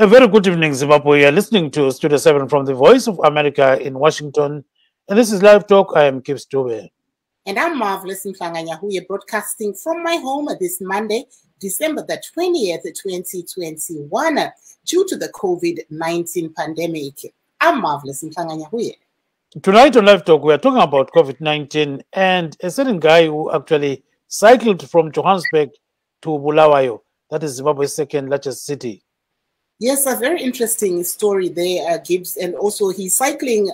A very good evening, Zimbabwe. You're listening to Studio 7 from the Voice of America in Washington. And this is Live Talk. I am Kip Stube. And I'm Marvelous Mhlanganya, who are broadcasting from my home this Monday, December the 20th, 2021, due to the COVID-19 pandemic. I'm Marvelous Mhlanganya, who are. Tonight on Live Talk, we are talking about COVID-19 and a certain guy who actually cycled from Johannesburg to Bulawayo. That is Zimbabwe's second largest city. Yes, a very interesting story there, Gibbs. And also he's cycling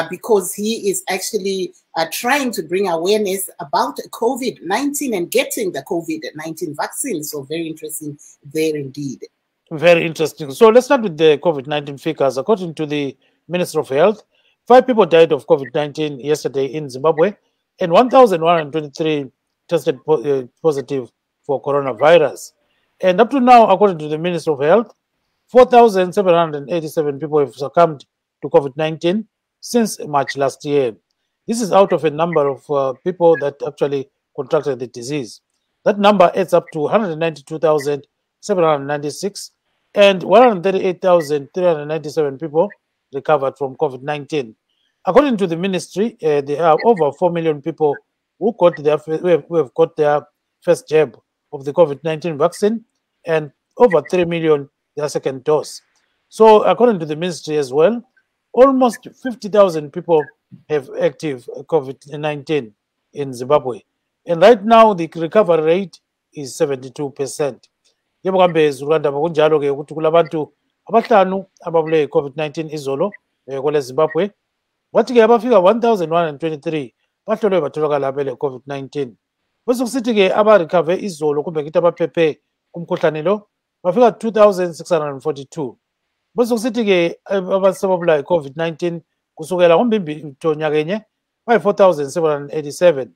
because he is actually trying to bring awareness about COVID-19 and getting the COVID-19 vaccine. So very interesting there indeed. Very interesting. So let's start with the COVID-19 figures. According to the Minister of Health, 5 people died of COVID-19 yesterday in Zimbabwe, and 1,123 tested positive for coronavirus. And up to now, according to the Minister of Health, 4,787 people have succumbed to COVID-19 since March last year. This is out of a number of people that actually contracted the disease. That number adds up to 192,796, and 138,397 people recovered from COVID-19. According to the ministry, there are over 4 million people who have got their first jab of the COVID-19 vaccine, and over 3 million their second dose. So according to the ministry as well, almost 50,000 people have active COVID-19 in Zimbabwe. And right now, the recovery rate is 72%. Yebo kambe Rwanda bakunjalo ke ukuthi kulabantu abahlanu ababulewe COVID-19 izolo kwele Zimbabwe. Wathi ke abafika 1,123 bahlolwe batholakala bele COVID-19. Bese kusithi ke abarecover izolo kumbe kithi abaphephe kumkhuhlane lo bafika 2,642. Bese kusithi ke abasebabulayo COVID-19 kusukela ngombimbi nyaka enye bayi 4,787.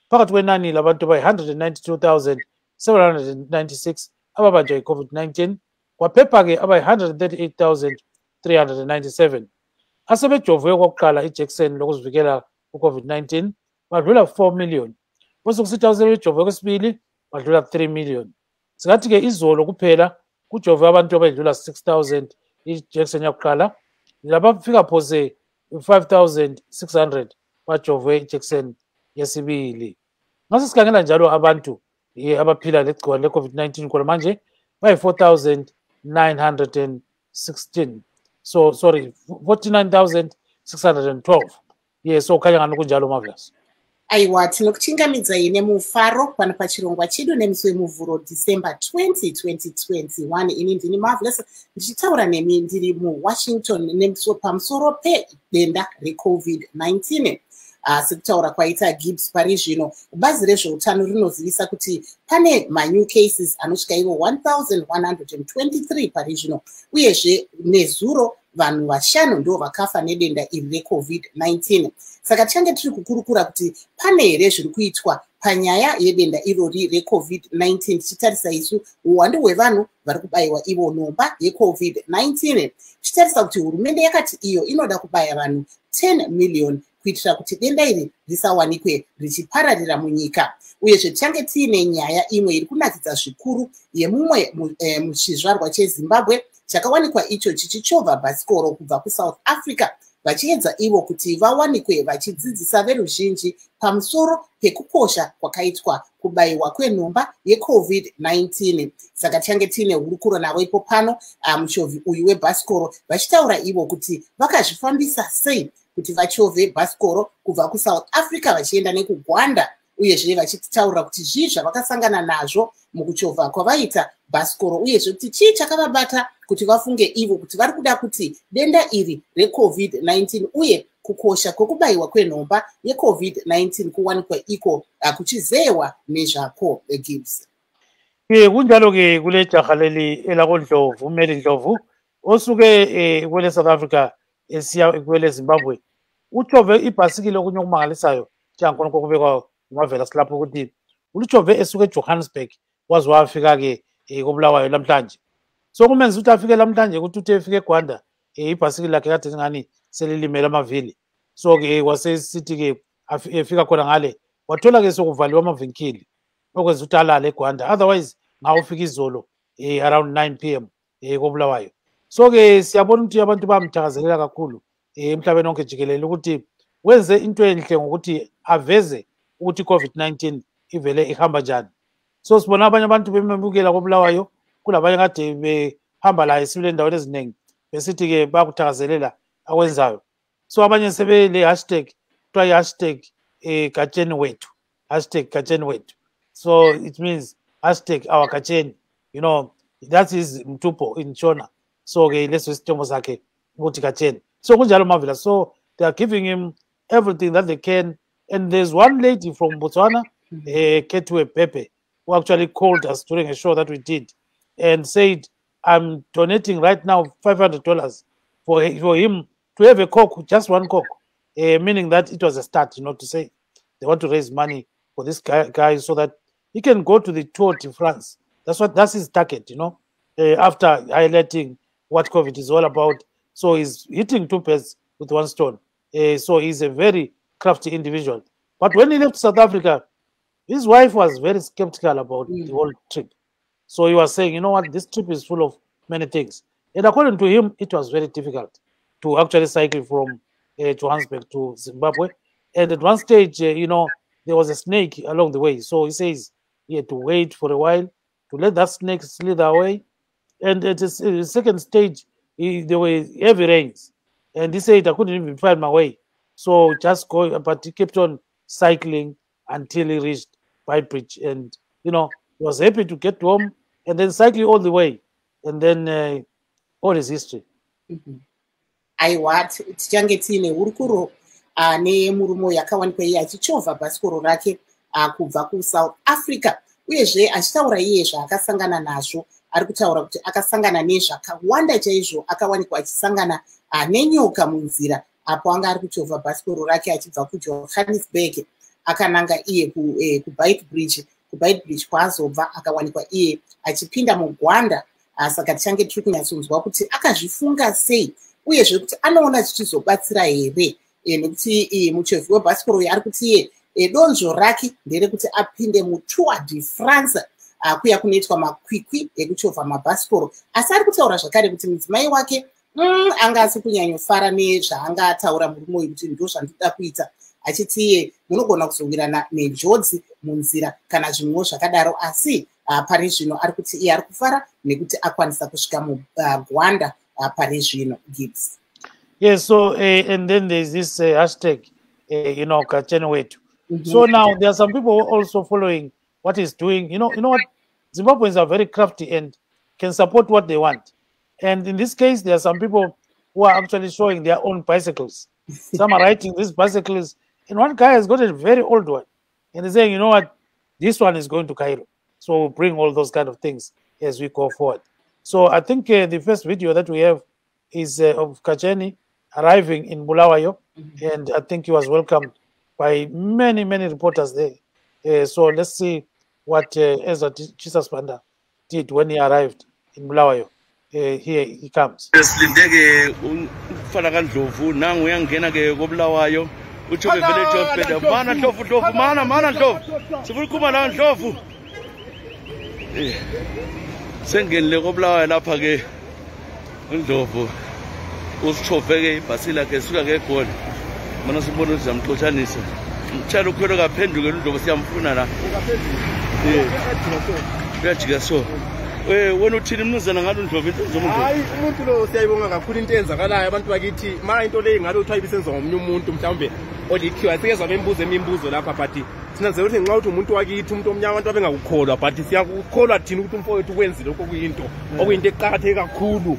Phakathi kwenani labantu bayi 192,796 ababanjwe i-COVID-19, kwaphepha ke abayi 138,397. Asebejovwe kokuqala ijekiseni lokuzivikela ku-COVID-19 badlula 4 million. Bese kusithi asebejovwe kwesibili badlula 3 million. Singathi ke izolo kuphela kujove abantu abadlula 6,000 ijekiseni yakuqala, labafika phose 5,600 bajove ijekiseni yesibili. Ngase sikhangela njalo abantu abaphila legciwane le-COVID-19 khona manje bayi 4,916. So sorry, 49,612. Yes, so khanya ngani kunjalo Marvelous. Aiwa, tinokuchingamidza ine mufaro pano pachirongwa chedu nemusi wemuvhuro December 2021. Ini ndini Marvelous ndichitaura nemi ndiri muWashington pamusoro pedenda reCovid-19. Sekutaura kwaita Gibbs pari zvino, bazi rezveutano rinozivisa kuti pane manew cases anosvika ivo 1,123 pari zvino, uyezve nezuro vanhu vashanu ndo vakafa nedenda iri reCovid-19. Saka tichange tiri kukurukura kuti pane here zviri kuitwa panyaya yedenda irori reCovid-19 tichitarisa isu uwandu hwevanhu vari kubayiwa ivo nhomba yeCovid-19. Tichitarisa kuti hurumende yakati iyo inoda kubaya vanhu 10 million kuitira kuti denda iri risawanikwe richipararira munyika. Uyezve tichange tiine nyaya imwe iri kunakidza zvikuru yemumwe muchizvarwa cheZimbabwe chakawanikwa icho chichichovha bhasikoro kubva kuSouth Africa, vachiedza ivo kuti vawanikwe vachidzidzisa veruzhinji pamusoro pekukosha kwakaitwa kubayiwa kwenhomba yeCovid-19. Saka tichange tiine hurukuro navo ipo pano muchovhi uyu webhasikoro vachitaura ivo kuti vakazvifambisa sei kuti vachovhe bhasikoro kubva kuSouth Africa vachienda nekugwanda, uyezve vachitaura kuti zvii zvavakasangana nazvo mukuchovha kwavaita bhasikoro, uyezve kuti chii chakavabata kuti vafunge ivo kuti vari kuda kuti denda iri reCovid-19 uye kukosha kwekubayiwa kwenhomba yeCovid-19 kuwanikwa iko kuchizewa nezvako Gibbs. Kunjalo ke kule jaha leli elakoNdlovu, uMeli Ndlovu osuke kwele South Africa esiya kwele Zimbabwe, uchove ibhasikile okunye okumangalisayo njengakhona kokubekwa ngumavela silapho ukuthi uluchove esuke eJohannesburg waze wafika ke koBulawayo namhlanje. So kumenza ukuthi afike namhlanje ukuthi uthe efike eGwanda ibhasikile lakhe kade ngani selilimela amavili. So ke wasesithi ke efika khona ngale wathola ke sokuvaliwa amavinkili okwenza ukuthi alale eGwanda. Otherwise ngawufika izolo around 9 p.m. koBulawayo. So ke siyabona ukuthi abantu bamthakazelela kakhulu emhlabeni wonke jikelele ukuthi wenze into enhle ngokuthi aveze ukuthi COVID-19 ivele ihamba njani. So sibona abanye abantu bememukela koBulawayo, kulabanye kade behamba la esibile endaweni eziningi besithi ke bakuthakazelela akwenzayo. So abanye sebe le hashtag try hashtag Gatsheni wethu, hashtag Gatsheni wethu. So it means hashtag our Gatsheni, you know, that is Mtupo in Shona. So ke leso sithombo sakhe ukuthi Gatsheni. So kunjalo Marvelous. So they are giving him everything that they can. And there's one lady from Botswana, Ketwe Pepe, who actually called us during a show that we did and said, I'm donating right now $500 for him to have a coke, just one coke, meaning that it was a start, you know, to say they want to raise money for this guy so that he can go to the Tour de France. That's his target, you know, after highlighting what COVID is all about. So he's hitting two birds with one stone. So he's a very crafty individual. But when he left South Africa, his wife was very skeptical about the whole trip. So he was saying, you know what, this trip is full of many things. And according to him, it was very difficult to actually cycle from Johannesburg to Zimbabwe. And at one stage, you know, there was a snake along the way. So he says he had to wait for a while to let that snake slither away. And at the second stage, there were heavy rains. And he said, I couldn't even find my way. So just go, but he kept on cycling until he reached Bridge. And, you know, he was happy to get home and then cycling all the way. And then all is history. Aiwa tichange tine hurukuro nemurume yakawanikwa iye achichovha bhasikoro rake kubva kuSouth Africa uyezve achitaura iye zvaakasangana nazvo. Ari kutaura kuti akasangana nezvakawanda chaizvo, akawanikwa achisangana nenyoka munzira apo anga ari kuchovha bhasikoro rake achibva kuJohannesburg akananga iye kuBite Bridge kwaazobva akawanikwa iye achipinda mugwanda. Saka tichange tiri kunyatsonzwa kuti akazvifunga sei uyezve kuti anoona zvichizobatsira here, nekuti muchovhi webhasikoro uyu ari kuti iye donzvo rake nderekuti apinde muTour de France kuya kunoitwa makwikwi ekuchovha mabhasikoro. Asi ari kutaura zvakare kuti mudzimai wake anga asi kunyanyofara nezvaanga ataura murume uyu kuti ndo zvandoda kuita, achiti iye munogona kuzowirana nenjodzi munzira kana zvimwewo zvakadaro. Asi pari zvino ari kuti iye ari kufara nekuti akwanisa kusvika mugwanda pari zvino. Gibbs. Yes, so and then there's this hashtag, you know, Gatsheni wethu. So now there are some people also following what he's doing. You know what? Zimbabweans are very crafty and can support what they want. And in this case, there are some people who are actually showing their own bicycles. Some are riding these bicycles, and one guy has got a very old one. And he's saying, you know what? This one is going to Cairo. So we'll bring all those kind of things as we go forward. So I think the first video that we have is of Gatsheni arriving in Bulawayo. And I think he was welcomed by many, many reporters there. So let's see what Ezra Tshisa Sibanda did when he arrived in Bulawayo. Here he comes. Silindeke ufana kaNdlovu nangu uyangena ke koBulawayo uthi ke village of Beda mana Ndlovu mana Ndlovu sivulikhuma la Ndlovu sengenile koBulawayo lapha ke uNdlovu usichovhe ke ibhasila ke suka ke eGoli mana sibona ukuthi zamxotshanisa mtshela ukhwelo kaphenduke uNdlovu siyamfuna la uyajika so wena uthini mnuzana ngalo Ndlovu into hayi umuntu lo siyayibonga kakhulu into enzakalayo abantu bakithi mara into leyi ngabe uthiwa ibisenziwa ngomunye umuntu mhlawumbe olikhiwa sikeza bembuzo imibuzo lapha but sinanzela ukuthi nxa uthi umuntu wakithi umuntu omnyama abantu abengakukholwa but siyakukholwa thina ukuthi umfowethu kwenzile lokho kuyinto okuyinto eqakatheke kakhulu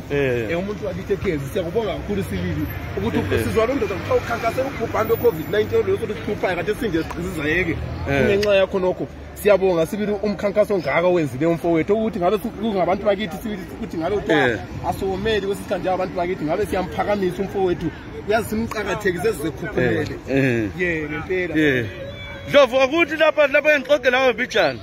umuntu wakithi ekhezi siyakubonga kakhulu sibili ukuthi sizwa lo ndoda xa ukhankasela ubhubhane we-COVID-19 lo ukuthi sihluphayo kade sinje sizayeke kungenxa yakho nokho siyabonga sibili umkhankaso ngaka wenzile umfowethu ukuthi ngabe kungabantu bakithi sibili ukuthi ngabe uthiwa asomeli kwesithande abantu bakithi ngabe siyamphakamisa umfowethu uyazi simqakathekise sizekhuphumele ngempela Ndlovu akuthi lapha engixoxe lawo bijana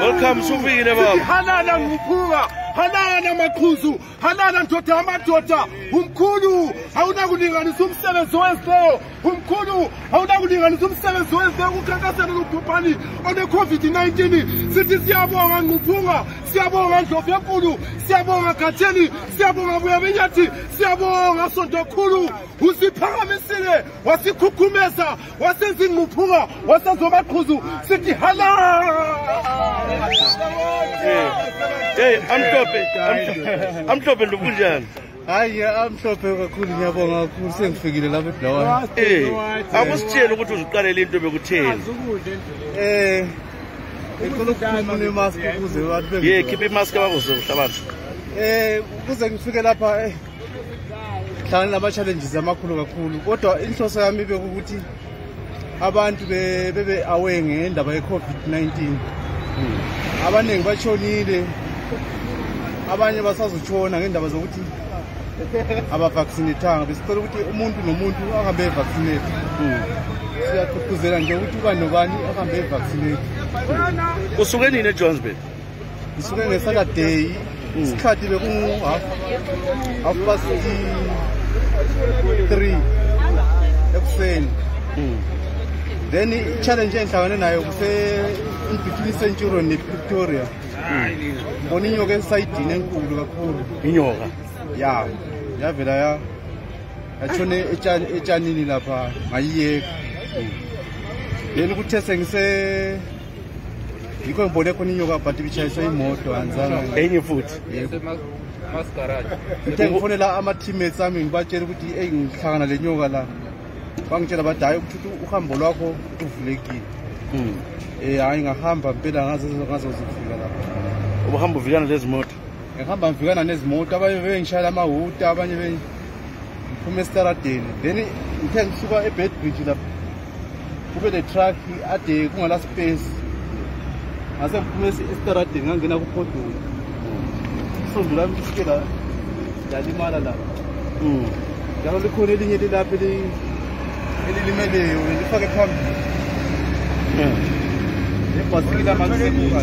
welcome sufikile baba halala ngiphuka halala maqhuzu, halala ndoda yamadoda. Umkhulu awunakulinganisa umsebenzi wenzileyo. Umkhulu awunakulinganisa umsebenzi wenzileyo ukukhankasela ubhubhane one-COVID-19. Sithi siyabonga Nquphunga, siyabonga Ndlovu enkulu, siyabonga Gatheni, siyabonga Buyabenyathi, siyabonga Sondokhulu. Usiphakamisile, wasikhukhumeza, wasenza Nquphunga, wasenza amaqhuzu. Sithi halala. Hey, amhlophe Ndukunjani? Hayi amhlophe kakhulu ngiyabonga kakhulu sengifikile lapha eBulawayo. Akusitshela ukuthi uziqalela into bekutheni. Ngicela ukukhuluma nemask ukuze abantu bengithi. Yeah, keep imask abakuze abantu. Ukuze ngifike lapha hlangana nama challenges amakhulu kakhulu. Kodwa inhloso yami bekuthi abantu bebe aware ngendaba ye-COVID-19. Abaningi bachonile, abanye basazotshona ngendaba zokuthi abavaccinatanga. Besicela ukuthi umuntu nomuntu ahambe evaccinate. Siyaqhubuzela nje ukuthi ubani nobani ahambe evaccinate. Usuke nini eJohannesburg? Ngisuke ngeSaturday, isikhathi beku-half past 3 ekuseni. Then i-challenge engihlangane nayo between Centurion ne-Pretoria. Ngibona inyoka esayidini enkulu kakhulu. Inyoka? Ya, yavela yatshone etshanini lapha ngayiyeka. Then kuthe sengise yikho ngibone khona inyoka but ibitshayisa imoto anzanga. Enye futhi? Ngithe ngifonela ama-teammates ami ngibatshela ukuthi ngihlangana le nyoka la. Bangitshela bathi hayi ukuthi uhambo lwakho uvulekile. Hayi ngahamba impela ngazozifika lapha. Ubuhamba uvikana lezi moto? Ngihamba ngivikana nezimoto, abanye bengishayela amahuta, abanye ngiphuma estaradeni. Then ngithe ngisuka eBedbridge lapha kube le truck ade kungala space. Ngase ngiphuma estaradeni ngangena kuphodula. Isondo lami lisikela lalimala lapha. Njalo likhona elinye lilapha elilimeleyo lifake phambili. Ibhasikili amakusebuka.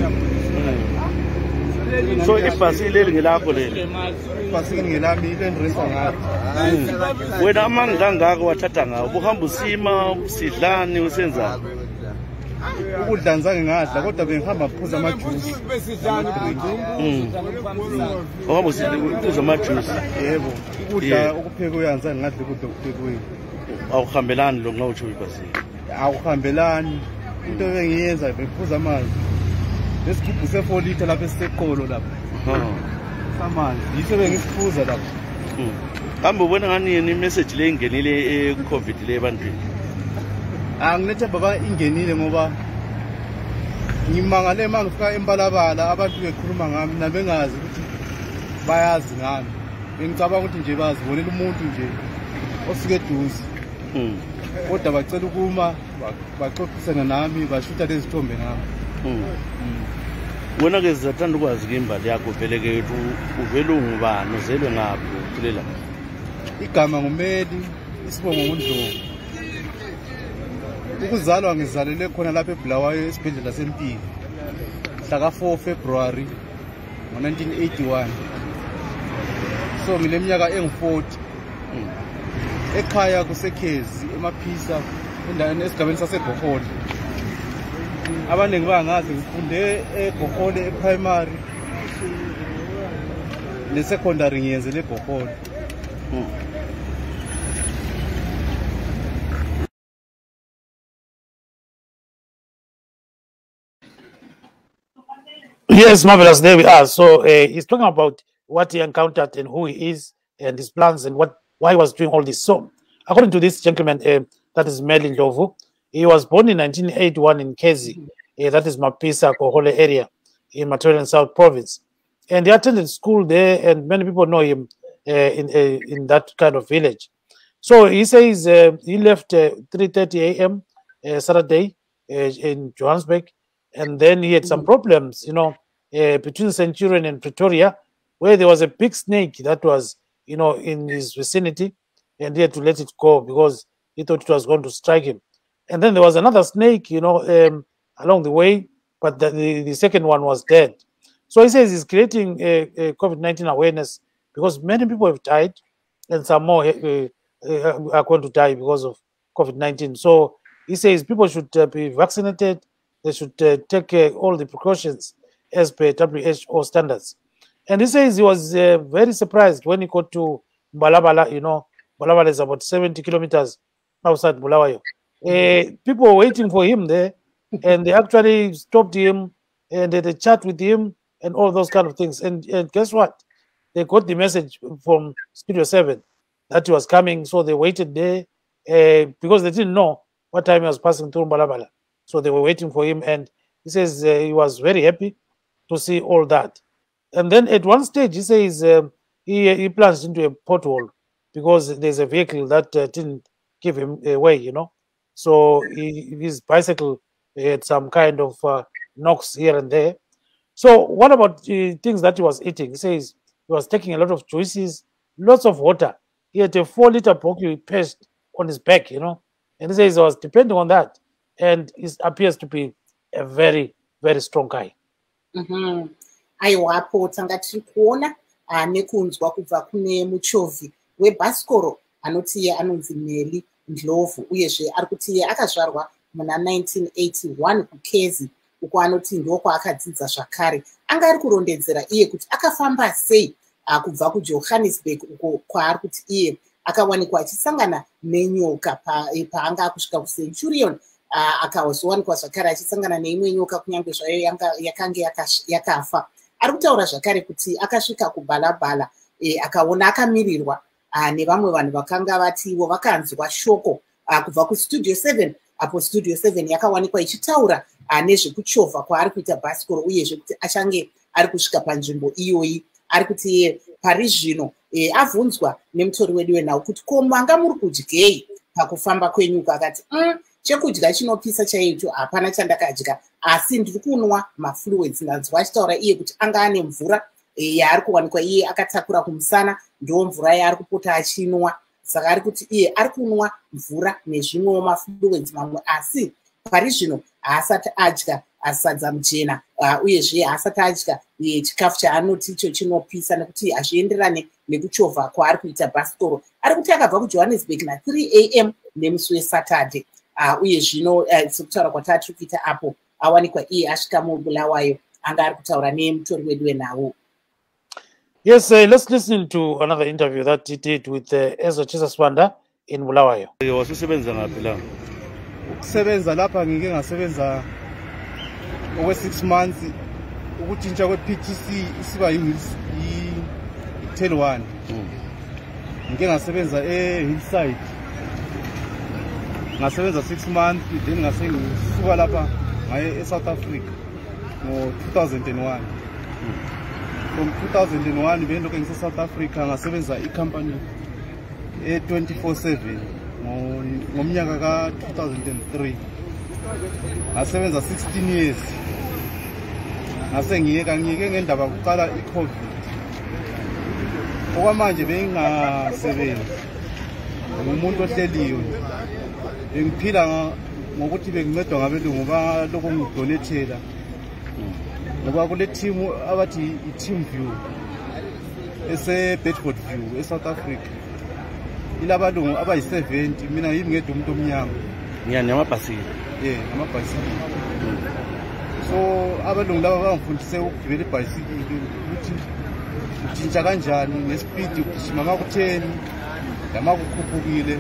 So ibhasikili leli ngelakho leli? Ibhasikili ngelami ile ndresa ngalo. Wena amani kangaka wathatha ngawo? Ubuhamba usima, usidlani, usenzani? Ukudla ngizange ngadla kodwa bengihamba ngiphuza amajuice. Uhamba uphuza amajuice? Yebo. Ukudla okuphekwe uyanzange ngadla ukudla okuphekwe. Awuhambelani lo ngawutsho ibhasikili? Awuhambelani. Into bengiyenza bephuza amanzi. Lesigubhu se4 liter lapha esiseqolo lapha. Amanzi yiso bengisiphuza lapha. Kambe ubona ngani yini message le ingenile eCovid le ebantwini? Anginethe baba ingenile ngoba ngimangale mangifika embalabala abantu bekhuluma ngami nabengazi ukuthi bayazi ngami. Bengicabanga ukuthi nje bazibonela umuntu nje osuke eduze. Kodwa bacela ukuma baxoxisana nami bashutha lezithombe nami. Wona ke sizathanda ukwazi ke imbali yakho vele ke uvela ungubani uzelwe ngaphi ukhulela? Igama nguMeli, isibongo nguNdlovu. Ukuzalwa ngizalele khona lapha eBulawayo esibhedlela seMpilo. Mhla ka4 February 1981. So ngileminyaka engu40. Ekhaya kusekhezi emaphisa endaweni esigabeni saseGohole. Abaningi bangazi ngifunde eGohole eprimary nesecondary ngiyenzele eGohole. Yes, marvelous. There we are. So he's talking about what he encountered and who he is and his plans and why he was doing all this. So according to this gentleman, that is Meli Ndlovu, he was born in 1981 in Kezi, that is Mapisa, Kohole area in Matolian South Province. And he attended school there, and many people know him in that kind of village. So he says he left 3:30 a.m. Saturday in Johannesburg, and then he had some problems, between Centurion and Pretoria, where there was a big snake that was, in his vicinity, and he had to let it go because he thought it was going to strike him. And then there was another snake, along the way, but the second one was dead. So he says he's creating a COVID-19 awareness because many people have died and some more are going to die because of COVID-19. So he says people should be vaccinated. They should take all the precautions as per WHO standards. And he says he was very surprised when he got to Balabala. You know, Balabala is about 70 kilometers outside Bulawayo. People were waiting for him there, and they actually stopped him and they chat with him and all those kind of things. And guess what? They got the message from Studio 7 that he was coming, so they waited there because they didn't know what time he was passing through Balabala. So they were waiting for him, and he says he was very happy to see all that. And then at one stage, he says he plunged into a pothole because there's a vehicle that didn't give him away, you know. So his bicycle had some kind of knocks here and there. So what about things that he was eating? He says he was taking a lot of juices, lots of water. He had a 4-liter bottle he patched on his back, you know. And he says he was depending on that. And he appears to be a very, very strong guy. Aiwapo tanga tiri kuona nekunzwa kubva kune muchovhi webhasikoro anoti anonzi Meli Ndlovu uyezve ari kuti akazvarwa muna 1981 kuKezi uko anoti ndoko akadzidza zvakare. Anga ari kurondedzera iye kuti akafamba sei kubva kuJohannesburg uko kwaari kuti iye akawanikwa achisangana nenyoka paanga akusvika kuCenturion. Akazowanikwa zvakare achisangana neimwe nyoka kunyange zvayo yakanga yakafa. Ari kutaura zvakare kuti akasvika kuBalabala akaona akamirirwa nevamwe vanhu vakanga vativo vakanzwa shoko kubva kuStudio 7 apo Studio 7 yakawanikwa ichitaura nezvekuchovha kwaari kuita bhasikoro uyezve kuti achange ari kusvika panzvimbo iyoyi. Ari kuti pari zvino abvunzwa nemutori wedu wenhau kuti ko manga muri kudyei pakufamba kwenyuka. Akati chekudya chinopisa chaicho hapana chandakadya, asi ndiri kunwa mafluids. Ndanzwa achitaura iye kuti anga ane mvura yaari kuwanikwa iye akatakura kumusana, ndo mvura yaari kupota achinwa. Saka ari kuti iye ari kunwa mvura nezvimwewo mafluids mamwe, asi pari zvino haasati adya sadza muchena uyezve haasati adya chikafu chaanoti icho chinopisa nekuti hazvienderane nekuchovha kwaari kuita bhasikoro. Ari kuti akabva kuJohannesburg na3 am nemusi weSaturday. Uye zvino sekutaura kwatatiri kuita apo awanikwa iye asvika muBulawayo. Anga ari kutaura nemutori wedu wenhau. Yes, let's listen to another interview that he did with Ezra Tshisa Sibanda in Bulawayo. Wasusebenza ngaphi la? Ukusebenza lapha ngike ngasebenza over 6 months. Ukutshintsha kwe-PTC isiba i-Tail 1. Ngike ngasebenza e-Hillside. Ngasebenza 6 months, then ngasuka lapha ngaye eSouth Africa ngo-2001. From 2001 benilokhu ngise-South Africa ngasebenza i-company e-24/7 ngomnyaka ka-2003. Ngasebenza 16 years. Ngase ngiyeke ngendaba kuqala i-COVID. Okwamanje bengingasebenzi. Ngumuntu ohleliyo. Bengiphila ngokuthi bengincedwa ngabelungu balokho ngidonethela. Ngoba kule team abathi i-Team View ese-Bedford View eSouth Africa. Ilabalungu abayi-70, mina yimi ngedwa umuntu omnyama. Ngiyani amabhasikili? Amabhasikili. So abalungu laba bangifundise ukugibela ibhayisikili ukuthi utshintsha kanjani ngespeed ugijima maku-10 lamakukhuphukile.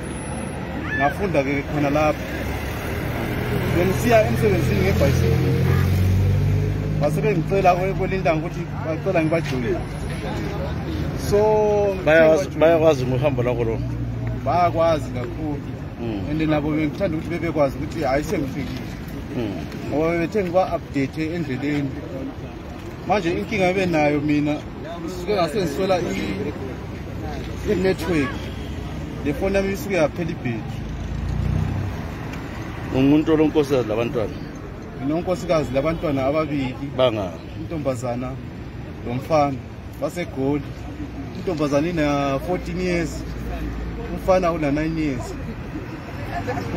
Ngafunda ke khona lapho. Bengisiya emsebenzini ngebhayisikili. Base bengicela kwelindanga ukuthi bacela ngibajoyine. So bayakwazi ukuhamba lakho lo. Bayakwazi kakhulu. And nabo bengithanda ukuthi bebekwazi ukuthi hayi sengifikile. Ngoba bethe ngiba-update endleleni. Manje inkinga benayo mina suke ngasengiswela i-network. Le phone yami isuke yaphela ibhetri. Umuntu olonkosikazi labantwana. Nonkosikazi labantwana ababili. Banga. Intombazana lomfana baseGoli. Intombazana ina 14 years. Umfana una 9 years.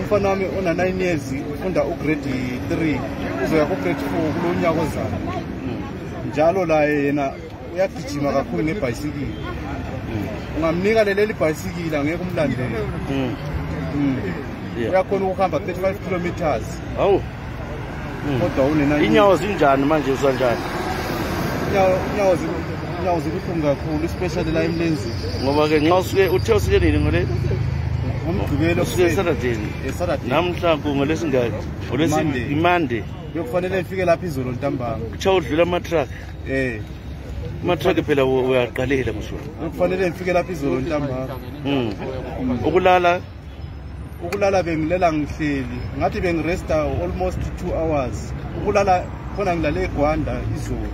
Umfana wami una 9 years ufunda ugrade 3 uzoya ku grade 4 kulonyaka ozayo. njalo la yena uyagijima kakhulu ngebhayisikili ungamnika leli bhayisikili angeke umlandele uyakhona ukuhamba 35 kilometers hawu kodwa unena inyawo zinjani manje usanjani inyawo zibuhlungu kakhulu especially la emlenzini ngoba ke nxa usuke uthe usuke nini ngole ngomgqibelo usuke Saturday namhla ngolesingaki Monday bekufanele ifike lapha izolo ntambama kucha udlula ama-truck ama-truck phela uyaqalela mshwana bekufanele ngifike lapha izolo ntambama ukulala bengilela ngihleli ngathi bengiresta almost 2 hours ukulala khona ngilale eGwanda izolo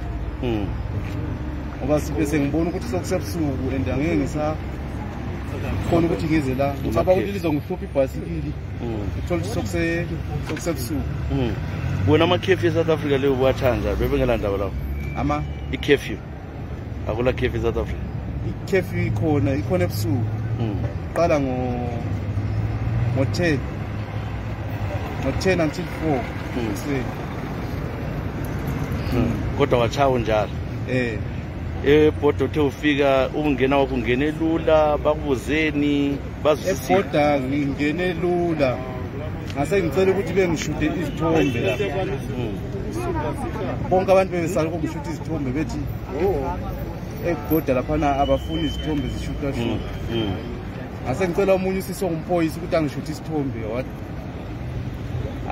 ngoba bese ngibona ukuthi sokusebusuku and angeke ngisakhona ukuthi ngize la ngicaba ukuthi lizongihlupha ibhasikili uthola ukuthi sokusebusuku wena ama-curfew eSouth Africa leyo buwathanja bebengelandaba lapho i-curfew akula curfew eSouth Africa i-curfew ikhona ebusuku qala ngo-10 until 4 kodwa wachawo njalo ebhoda uthe ufika ungena wakho ungene lula bakubuzeni bazwisisile ebhoda ngingene lula ngase ngicela ukuthi bengishude izithombe lapha bonke abantu bebesala ukushuda izithombe bethi ebhoda laphana abafuni izithombe zishutha ngase ngicela umunye usisi ongumphoyisi ukuthi angishude isithombe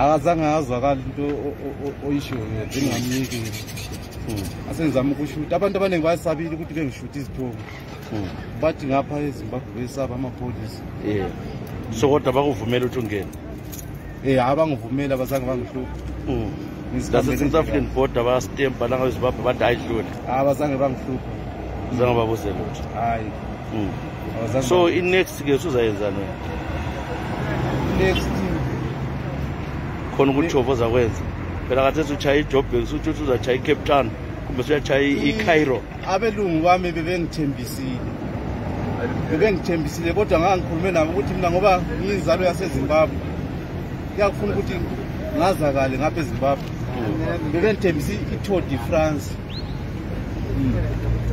akazange azwakala into oyishoyo njengamnikeli asengizama ukushuta abantu abaningi bayasabile ukuthi bengishuta izithombe bathi ngapha eZimbabwe besaba amapolisi so kodwa bakuvumela ukuthi ungene abangivumela abazange bangihlupha South African border bayastempa la ngaZimbabwe bathi ayidlule abazange bangihlupha zange babuzele ukuthi hayi so next ke usuzayenzana next khona ukuthi uzoza kwenza phela kathi uchaye iJoburg usuthi uzachaye iCape Town kumbe uyachaye iCairo abelungu bami bebengithembisile kodwa ngangikhulume nabo ukuthi mina ngoba ngiyinzalo yaseZimbabwe ngiyafuna ukuthi ngazakale ngapha eZimbabwe bebengithembisa iTour de France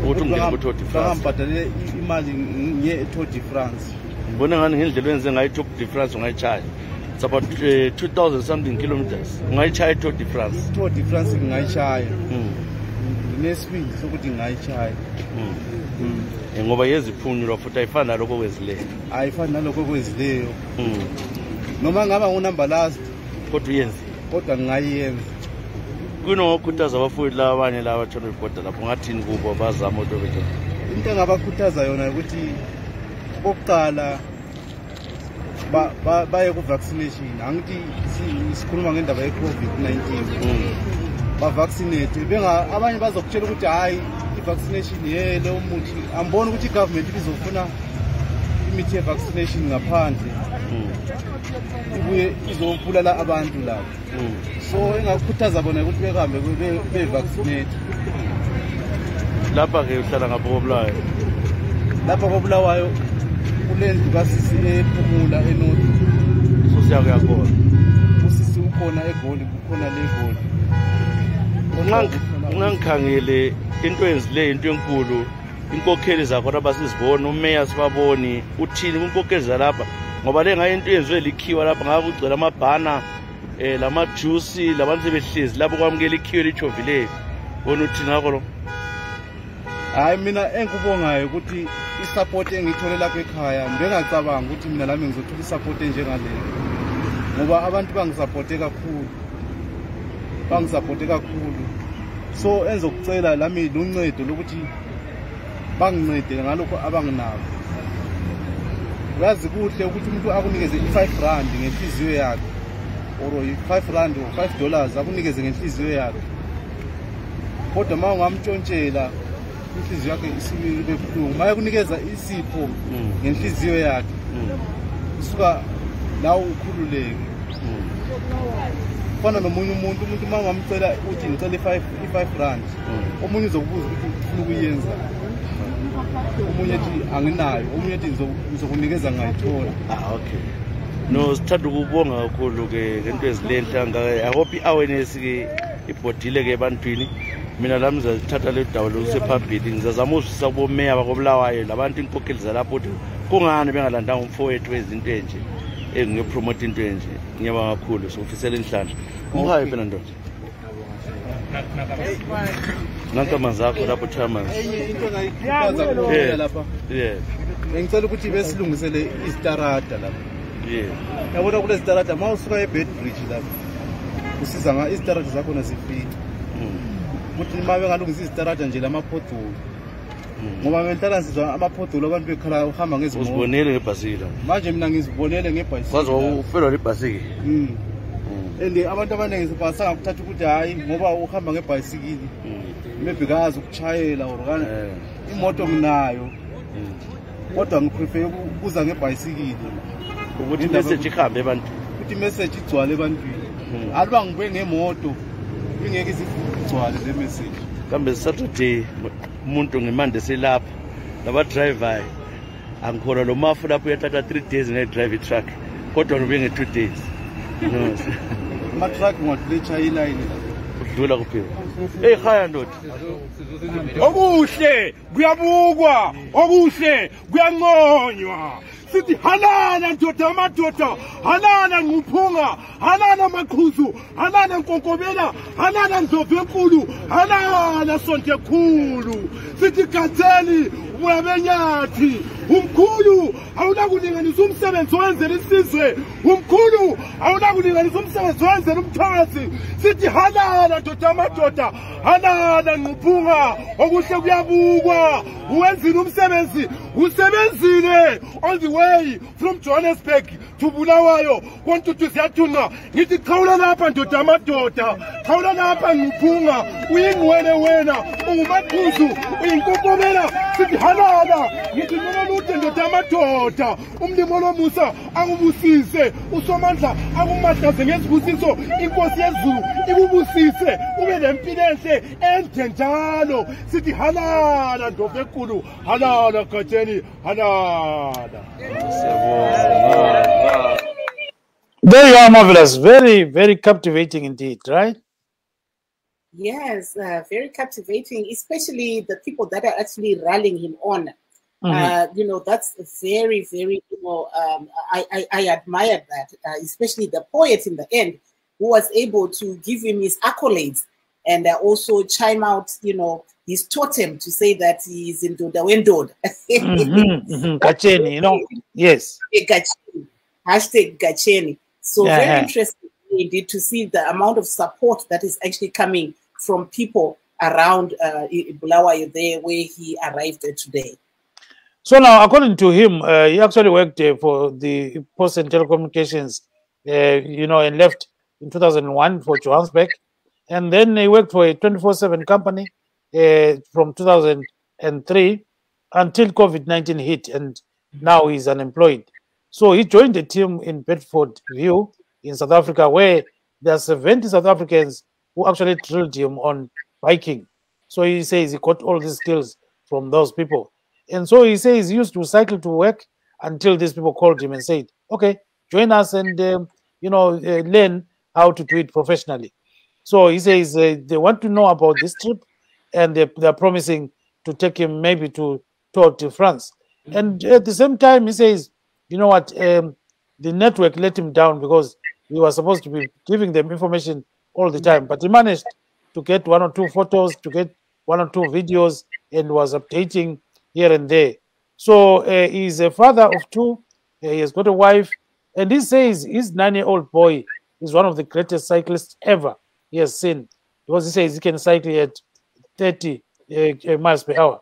ukuthi ungene kuTour de France ngambhadale imali ngiye eTour de France ngibona ngani ngendlela wenze ngayo iTour de France ungayichaya it's about 2000 something kilometers ungayichaya iTour de France iTour de France ngingayichaya nesibili sokuthi ngingayichaya ngoba yeziphunyulwa futhi ayifani nalokho kwezileyo ayifani nalokho kwezileyo noma ngaba ngunumber last kodwa uyenze kodwa ngingayenza kunokhuthaza abafundi laba abanye laba bathola ibhoda lapho ngathini kubo bazama ukuthi bethu into engabakhuthaza yona ukuthi kokuqala baye ku-vaccination angithi sikhuluma ngendaba ye-COVID-19 bavaccinate abanye bazokutshela ukuthi hhayi i-vaccination leyo muthi amboni ukuthi i-government ibizofuna imithi ye-vaccination ngaphandle ibuye izobulala abantu lapho so engakukhuthaza bona ukuthi behambe be-vaccinate lapha-ke uhlala ngapha koBulawayo lapha koBulawayo kulendlu kasisi ephumula eNorth so siyakuyakhona usisi ukhona eGoli kukhona leGoli ungangikhangele into enzileyo into enkulu inkokheli zakhona abasizibona umeya sibaboni uthini kwinkokheli zalapha ngoba le ngayo into yenziwe likhiwa lapha ngabe ugcwele amabhana lamajusi labantu sebehlezi lapho kwamukela ikhiwe lichovileyo bona uthini ngakho lo hayi mina engikubongayo ukuthi isupport engiyithole lapha ekhaya ngengacabanga ukuthi mina lami ngizothola isupport enjengaleyo ngoba abantu bangisupporte kakhulu so enzokucela lami luncedo lokuthi bangincede ngalokho abanginako uyazi kuhle ukuthi umuntu akunikeze i5 ngenhliziyo yakhe or i5 or $5 akunikeze ngenhliziyo yakhe kodwa uma ungamtshontshela inhliziyo yakhe isibe buhlungu maye kunikeza isipho ngenhliziyo yakhe usuka lawo ukhululeke fana nomunye umuntu uma ungamcela uthi ngicela i5 omunye uzokubuza ukuthi ufuna ukuyenza omunye ethi anginayo omunye ethi ngizokunikeza ngayithola okay no sithanda ukubonga kakhulu ke ngento ezilenhla I hope i-awareness ke ibhodile ke ebantwini mina lami ngizathatha le dawo lokusephambili ngizazama uzisa kubomeya bakobulawayo labantu inkokheli zalapho ukuthi kungani bengalandanga umfowethu wezinto enje ngiyopromote into enje. Ngiyabonga kakhulu sokufisela inhlanhla umhayi phela ndoda nankamanzi akho lapho chairman into engayikhuthaza kuphela lapha ngicela ukuthi besilungisele isitarada lapha yabona kule sitarada uma usuka eBedbridge lapha usiza isitarada zakhona zifike ukuthi uma bengalungisa isitarada nje lamaphotholo ngoba benhlala sizwa amaphotholo abantu bekhala uhamba ngezimoto uzibonele ngebhasikili manje mina ngizibonele ngebhasikili kwazi ufelwa libhasikili abantu abaningi basanga ukuthatha ukuthi hayi ngoba uhamba ngebhasikili maybe kazi ukuchayela or kana imoto nginayo kodwa ngiprefer ukuza ngebhasikili ukuthi message ihambe abantu ukuthi message igcwale ebantwini aluba ngibe ngemoto ingeke izigcwale le message kambe Saturday umuntu ngemande selapha laba driver angikhola lo mafu lapho uyathatha 3 days ngedrive truck kodwa ube nge 2 days no ama truck ngodlecha iline udlula kuphela khaya ndoda okuhle kuyabukwa okuhle kuyanconywa sithi halala ndoda amadoda halala nguphunga halala maqhuzu halala nkonkobela halala ndlovu enkulu halala sonke khulu sithi gatheni uyabenyathi umkhulu awunakulinganisa umsebenzi wenzela isizwe umkhulu awunakulinganisa umsebenzi wenzela umthakazi sithi halala ndoda amadoda halala nguphunga okuhle kuyabukwa uwenzile umsebenzi usebenzile on the way from Johannesburg to Bulawayo kontutu ziyathunqa ngithi qhawula lapha ndoda amadoda qhawula lapha nguphunga uyingwele wena ungumaqhuzu uyinkonkobela sithi halala ngithi noma lude ndoda amadoda umlimo lomusa akubusise usomandla akumathaze ngezibusiso inkosi yezulu ikubusise ube nempilo enhle ende njalo sithi halala ndovu enkulu halala gatheni halala. There you are, Marvelous. Very, very captivating indeed, right? Yes, very captivating, especially the people that are actually rallying him on. You know, that's very, very, you know, I admired that, especially the poet in the end, who was able to give him his accolades and also chime out, you know, his totem to say that he is in Dodawendod. Gacheni, you know, yes. Gacheni. Hashtag Gacheni. So very interesting indeed to see the amount of support that is actually coming from people around Bulawayo there where he arrived today. So now, according to him, he actually worked for the Post and Telecommunications, you know, and left in 2001 for Johannesburg. And then he worked for a 24/7 company from 2003 until COVID-19 hit, and now he's unemployed. So he joined a team in Bedford View in South Africa, where there are 70 South Africans who actually drilled him on biking. So he says he got all these skills from those people. And so he says he used to cycle to work until these people called him and said, okay, join us and, you know, learn how to do it professionally. So he says they want to know about this trip, and they're promising to take him maybe to Tour de France. And at the same time, he says, you know what, the network let him down because he was supposed to be giving them information all the time. But he managed to get 1 or 2 photos, to get 1 or 2 videos, and was updating here and there. So he's a father of 2. He has got a wife. And he says his 9-year-old boy is one of the greatest cyclists ever he has seen. Because he says he can cycle at 30 miles per hour.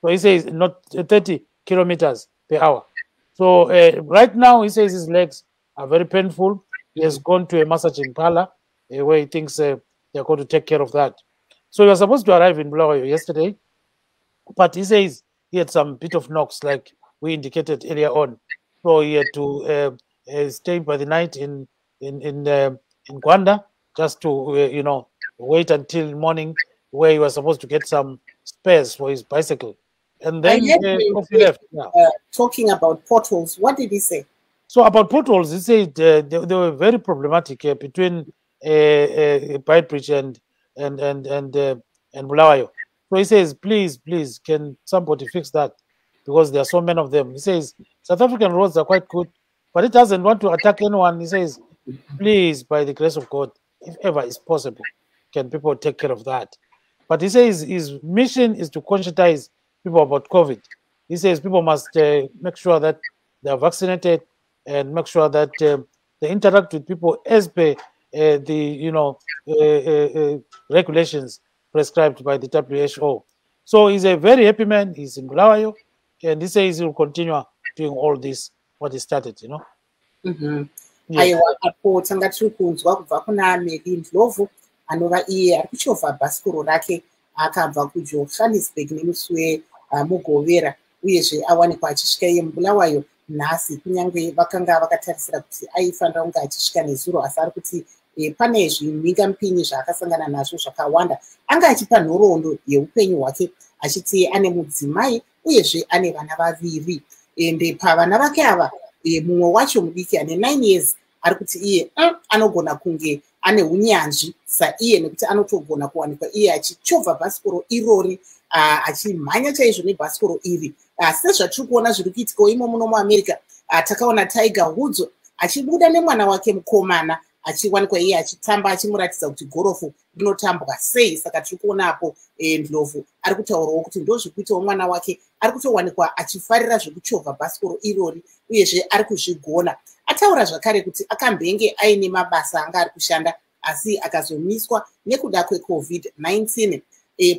So he says not 30 kilometers per hour. So right now, he says his legs are very painful. He has gone to a massaging parlor where he thinks they're going to take care of that. So he was supposed to arrive in Bulawayo yesterday, but he says he had some bit of knocks, like we indicated earlier on. So he had to stay by the night in Gwanda just to you know, wait until morning, where he was supposed to get some spares for his bicycle. And then he left. Talking about potholes, what did he say? So about potholes, he said they were very problematic between Beitbridge and and Bulawayo. So he says, please, can somebody fix that? Because there are so many of them. He says, South African roads are quite good, but it doesn't want to attack anyone. He says, please, by the grace of God, if ever is possible, can people take care of that? But he says his mission is to conscientize people about COVID. He says people must make sure that they are vaccinated and make sure that they interact with people as per the regulations prescribed by the WHO. So he's a very happy man. He's in Bulawayo, and he says he will continue doing all this what he started. Aiwa, apo tanga tiri kunzwa kubva kuna Mary Ndlovu anova iye ari kuchovha bhasikoro rake akabva kuJohannesburg nemusi weMugovera, uyezve awanikwa achisvika iye muBulawayo nhasi, kunyange vakanga vakatarisira kuti aifanira kunge achisvika nezuro, asi ari kuti pane zvimhingamupinyi zvaakasangana nazvo zvakawanda. Anga achipa nhoroondo yeupenyu hwake achiti ane mudzimai uyezve ane vana vaviri, ende pavana vake ava mumwe wacho mudiki ane 9 years ari kuti iye anogona kunge ane unyanzvi saiye, nekuti anotogona kuwanikwa iye achichovha bhasikoro irori, achimhanya chaizvo nebhasikoro iri. Sezvatiri kuona zviri kuitika imo muno muAmerica, takaona Tiger Woods achibuda nemwana wake mukomana achiwanikwa iye achitamba, achimuratidza kuti gorofu rinotambwa sei. Saka tiri kuonapo Ndlovu ari kutaurawo kuti ndozviri kuitawo mwana wake ari kutowanikwa achifarira zvekuchovha bhasikoro irori, uyezve ari kuzvigona. Ataura zvakare kuti akambenge aine mabasa anga ari kushanda asi akazomiswa nekuda kweCOVID-19.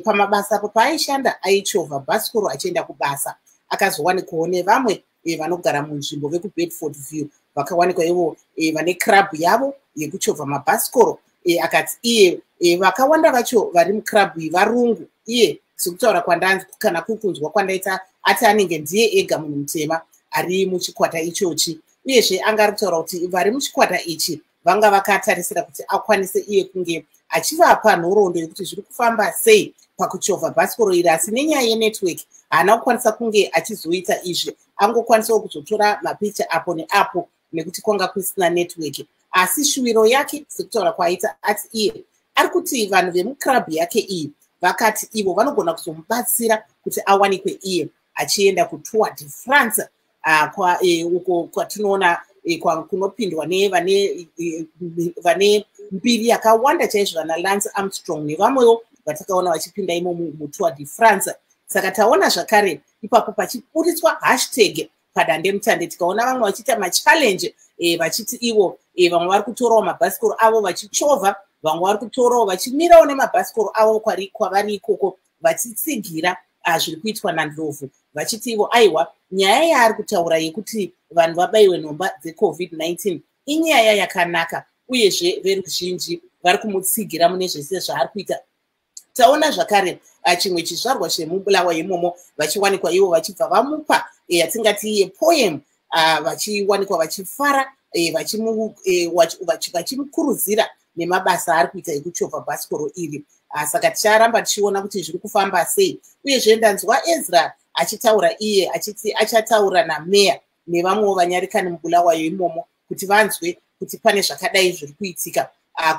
Pamabasa apo paaishanda aichovha bhasikoro achienda kubasa. Akazowanikwawo nevamwe vanogara munzvimbo vekuBedfordview vakawanikwa ivo vane club yavo yekuchovha mabhasikoro. Akati iye vakawanda vacho vari muclub varungu. Iye sekutaura kwandanzi kana kukunzwa kwandaita ati anenge ndiye ega munhu mutema ari muchikwata ichochi, uyezve anga ari kutaura kuti vari muchikwata ichi vanga vakatarisira kuti akwanise iye kunge achivapa nhoroondo yekuti zviri kufamba sei pakuchovha bhasikoro iri, asi nenyaya yenetwork haana kukwanisa kunge achizoita izvi. Angokwanisawo kuzotora mapicha apo neapo nekuti kwanga kusina network. Asi shuwiro yake sekutaura kwaita ati iye ari kuti vanhu vemuclub yake iyi vakati ivo vanogona kuzomubatsira kuti awanikwe iye achienda kuTour de France, uko kwatinoona kunopindwa vane mbiri yakawanda chaizvo, vana Lance Armstrong nevamwewo vatakaona vachipinda imo muTour de France. Saka taona zvakare ipapo pachiburitswa hashtag padandemutande, tikaona vamwe vachiita machallenge vachiti ivo vamwe vari kutorawo mabhasikoro avo vachichovha, vamwe vari kutorawo vachimirawo nemabhasikoro avo kwavari ikoko vachitsigira zviri kuitwa naNdlovu, vachiti ivo aiwa, nyaya yaari kutaura yekuti vanhu vabayiwe nhomba dzeCOVID-19 inyaya yakanaka, uyezve veruzhinji vari kumutsigira mune zvese zvaari kuita. Taona zvakare chimwe chizvarwa chemuBulawayo imomo vachiwanikwa ivo vachibva vamupa yatingati iye poem, vachiwanikwa vachifara, vachimukurudzira nemabasa ari kuita ekuchovha bhasikoro iri. Saka ticharamba tichiona kuti zviri kufamba sei, uyezve ndanzwa Ezra achitaura iye achiti achataura nameya nevamwewo vanyarikani muBulawayo imomo kuti vanzwe kuti pane zvakadai zviri kuitika,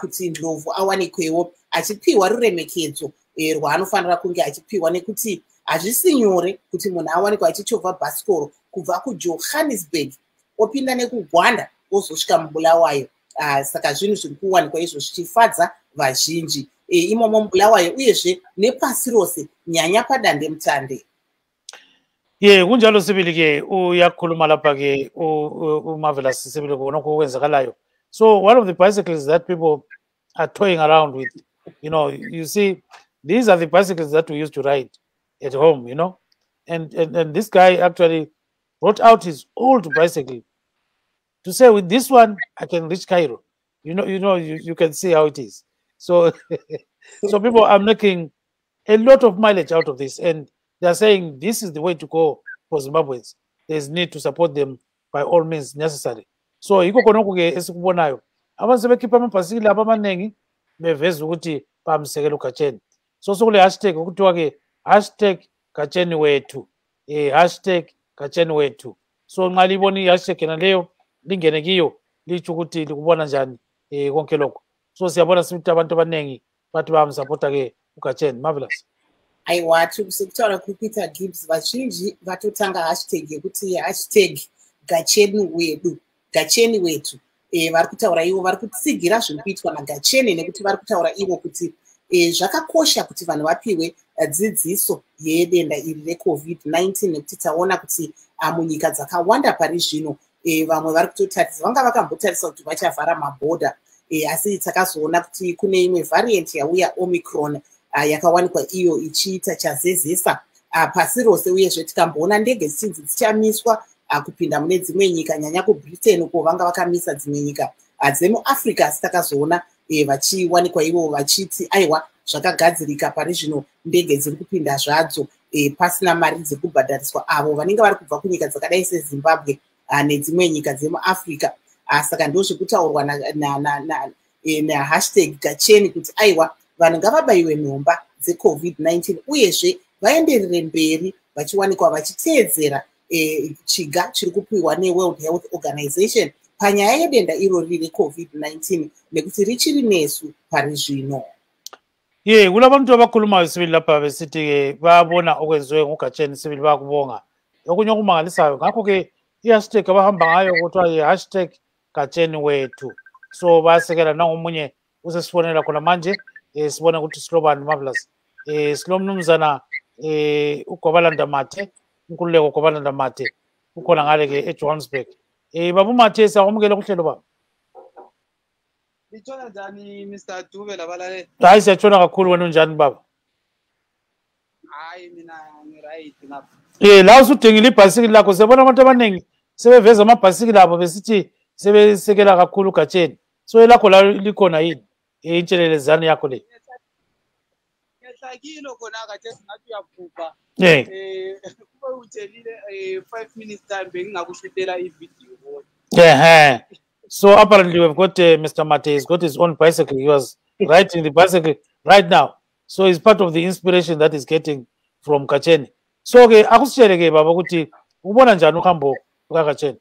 kuti Ndlovu awanikwewo achipiwa ruremekedzo rwaanofanira kunge achipiwa, nekuti hazvisi nyore kuti munhu awanikwa achichovha bhasikoro kubva kuJohannesburg opinda nekugwanda ozosvika muBulawayo. Saka zvinhu zviri kuwanikwa izvo zvichifadza vazhinji imomo muBulawayo, uyezve nepasi rose, nyanya padandemutande. Kunjalo sibili ke uyakhuluma lapha ke uMarvelous sibili konke okwenzakalayo. So one of the bicycles that people are toying around with, you see, these are the bicycles that we used to ride at home, and this guy actually brought out his old bicycle to say, with this one I can reach Cairo. You can see how it is. So so people are making a lot of mileage out of this, and they're saying this is the way to go for Zimbabweans. There's need to support them by all means necessary. So iko konoko ke esikubonayo abantu sebekhipha amabhasikili abamanengi beveza ukuthi bamsekela uGatsheni. So sokule hashtag ukuthiwa ke #Gatsheni wethu, #Gatsheni wethu. So nxa libona i-hashtag naleyo lingene kiyo litsho ukuthi likubona njani konke lokho. So siyabona sithi abantu abanengi bathi bayamsupporta ke uGacheni. Marvelous. Aiwa, tikutaura kuPeter Gibbs vazhinji vatotanga hashtag yekuti hashtag Gacheni wedu, Gacheni wetu. Vari kutaura ivo vari kutsigira zviri kuitwa naGacheni nekuti vari kutaura ivo kuti zvakakosha kuti vanhu vapiwe dzidziso yedenda iri reCOVID-19 nekuti taona kuti munyika dzakawanda pari zvino vamwe vari kutotarisa vanga vakambotarisa kuti vachavhara mabhodha asi takazoona kuti kune imwe variant yauya Omicron yakawanikwa iyo ichiita chazezesa pasi rose uyezve tikamboona ndege zichinzi dzichamiswa kupinda mune dzimwe nyika nyanya kuBritain uko vanga vakamisa dzimwe nyika dzemuAfrica asi takazoona vachiwanikwa ivo vachiti aiwa zvakagadzirika pari zvino ndege dziri kupinda zvadzo pasina mari dziri kubhadhariswa avo vanenge vari kubva kunyika dzakadai seZimbabwe nedzimwe nyika dzemuAfrica. Saka ndozvekutaurwa nahashtag Gacheni kuti aiwa vanhu ngavabayiwe nhomba dzeCOVID-19 uyezve vaenderere mberi vachiwanikwa vachiteedzera chiga chiri kupiwa neWorld Health Organization panyaya yedenda irori reCOVID-19 nekuti richiri nesu pari zvino. Kulabantu abakhulumayo sibili lapha besithi bayabona okwenziwe nguGacheni sibili bayakubonga. Okunye okumangalisayo ngakho-ke i-hashtag abahamba ngayo kuthiwa yi-hashtag Gacheni wethu. So bayasekela nangomunye usesifonela khona manje sibona ukuthi silobani. Marvelous. Silomnumzana uGwabalanda Mathe, Nkululeko Gwabalanda Mathe ukhona ngale-ke eJohannesburg. Baba Mathe siyakwamukela kuhlelo baba. Litshona njani Mr. Dube labalale? Hayi siyatshona kakhulu, wena unjani baba? Hayi mina ngiright ngapha. La usudingile ibhasikili lakho sibona abantu abaningi sebeveza amabhasikili abo besithi sebesekela kakhulu uGacheni. So lakho la likhona yini intshelelezane yakho le? Ngehlakile khona kade singathi uyaphupha. Kube utshelile 5 minutes time bengingakushutela ivideo. So apparently we've got Mr. Mathe. He's got his own bicycle. He was riding the bicycle right now. So it's part of the inspiration that he's getting from Gacheni. So akusitshele ke baba ukuthi ubona njani uhambo lukaGacheni?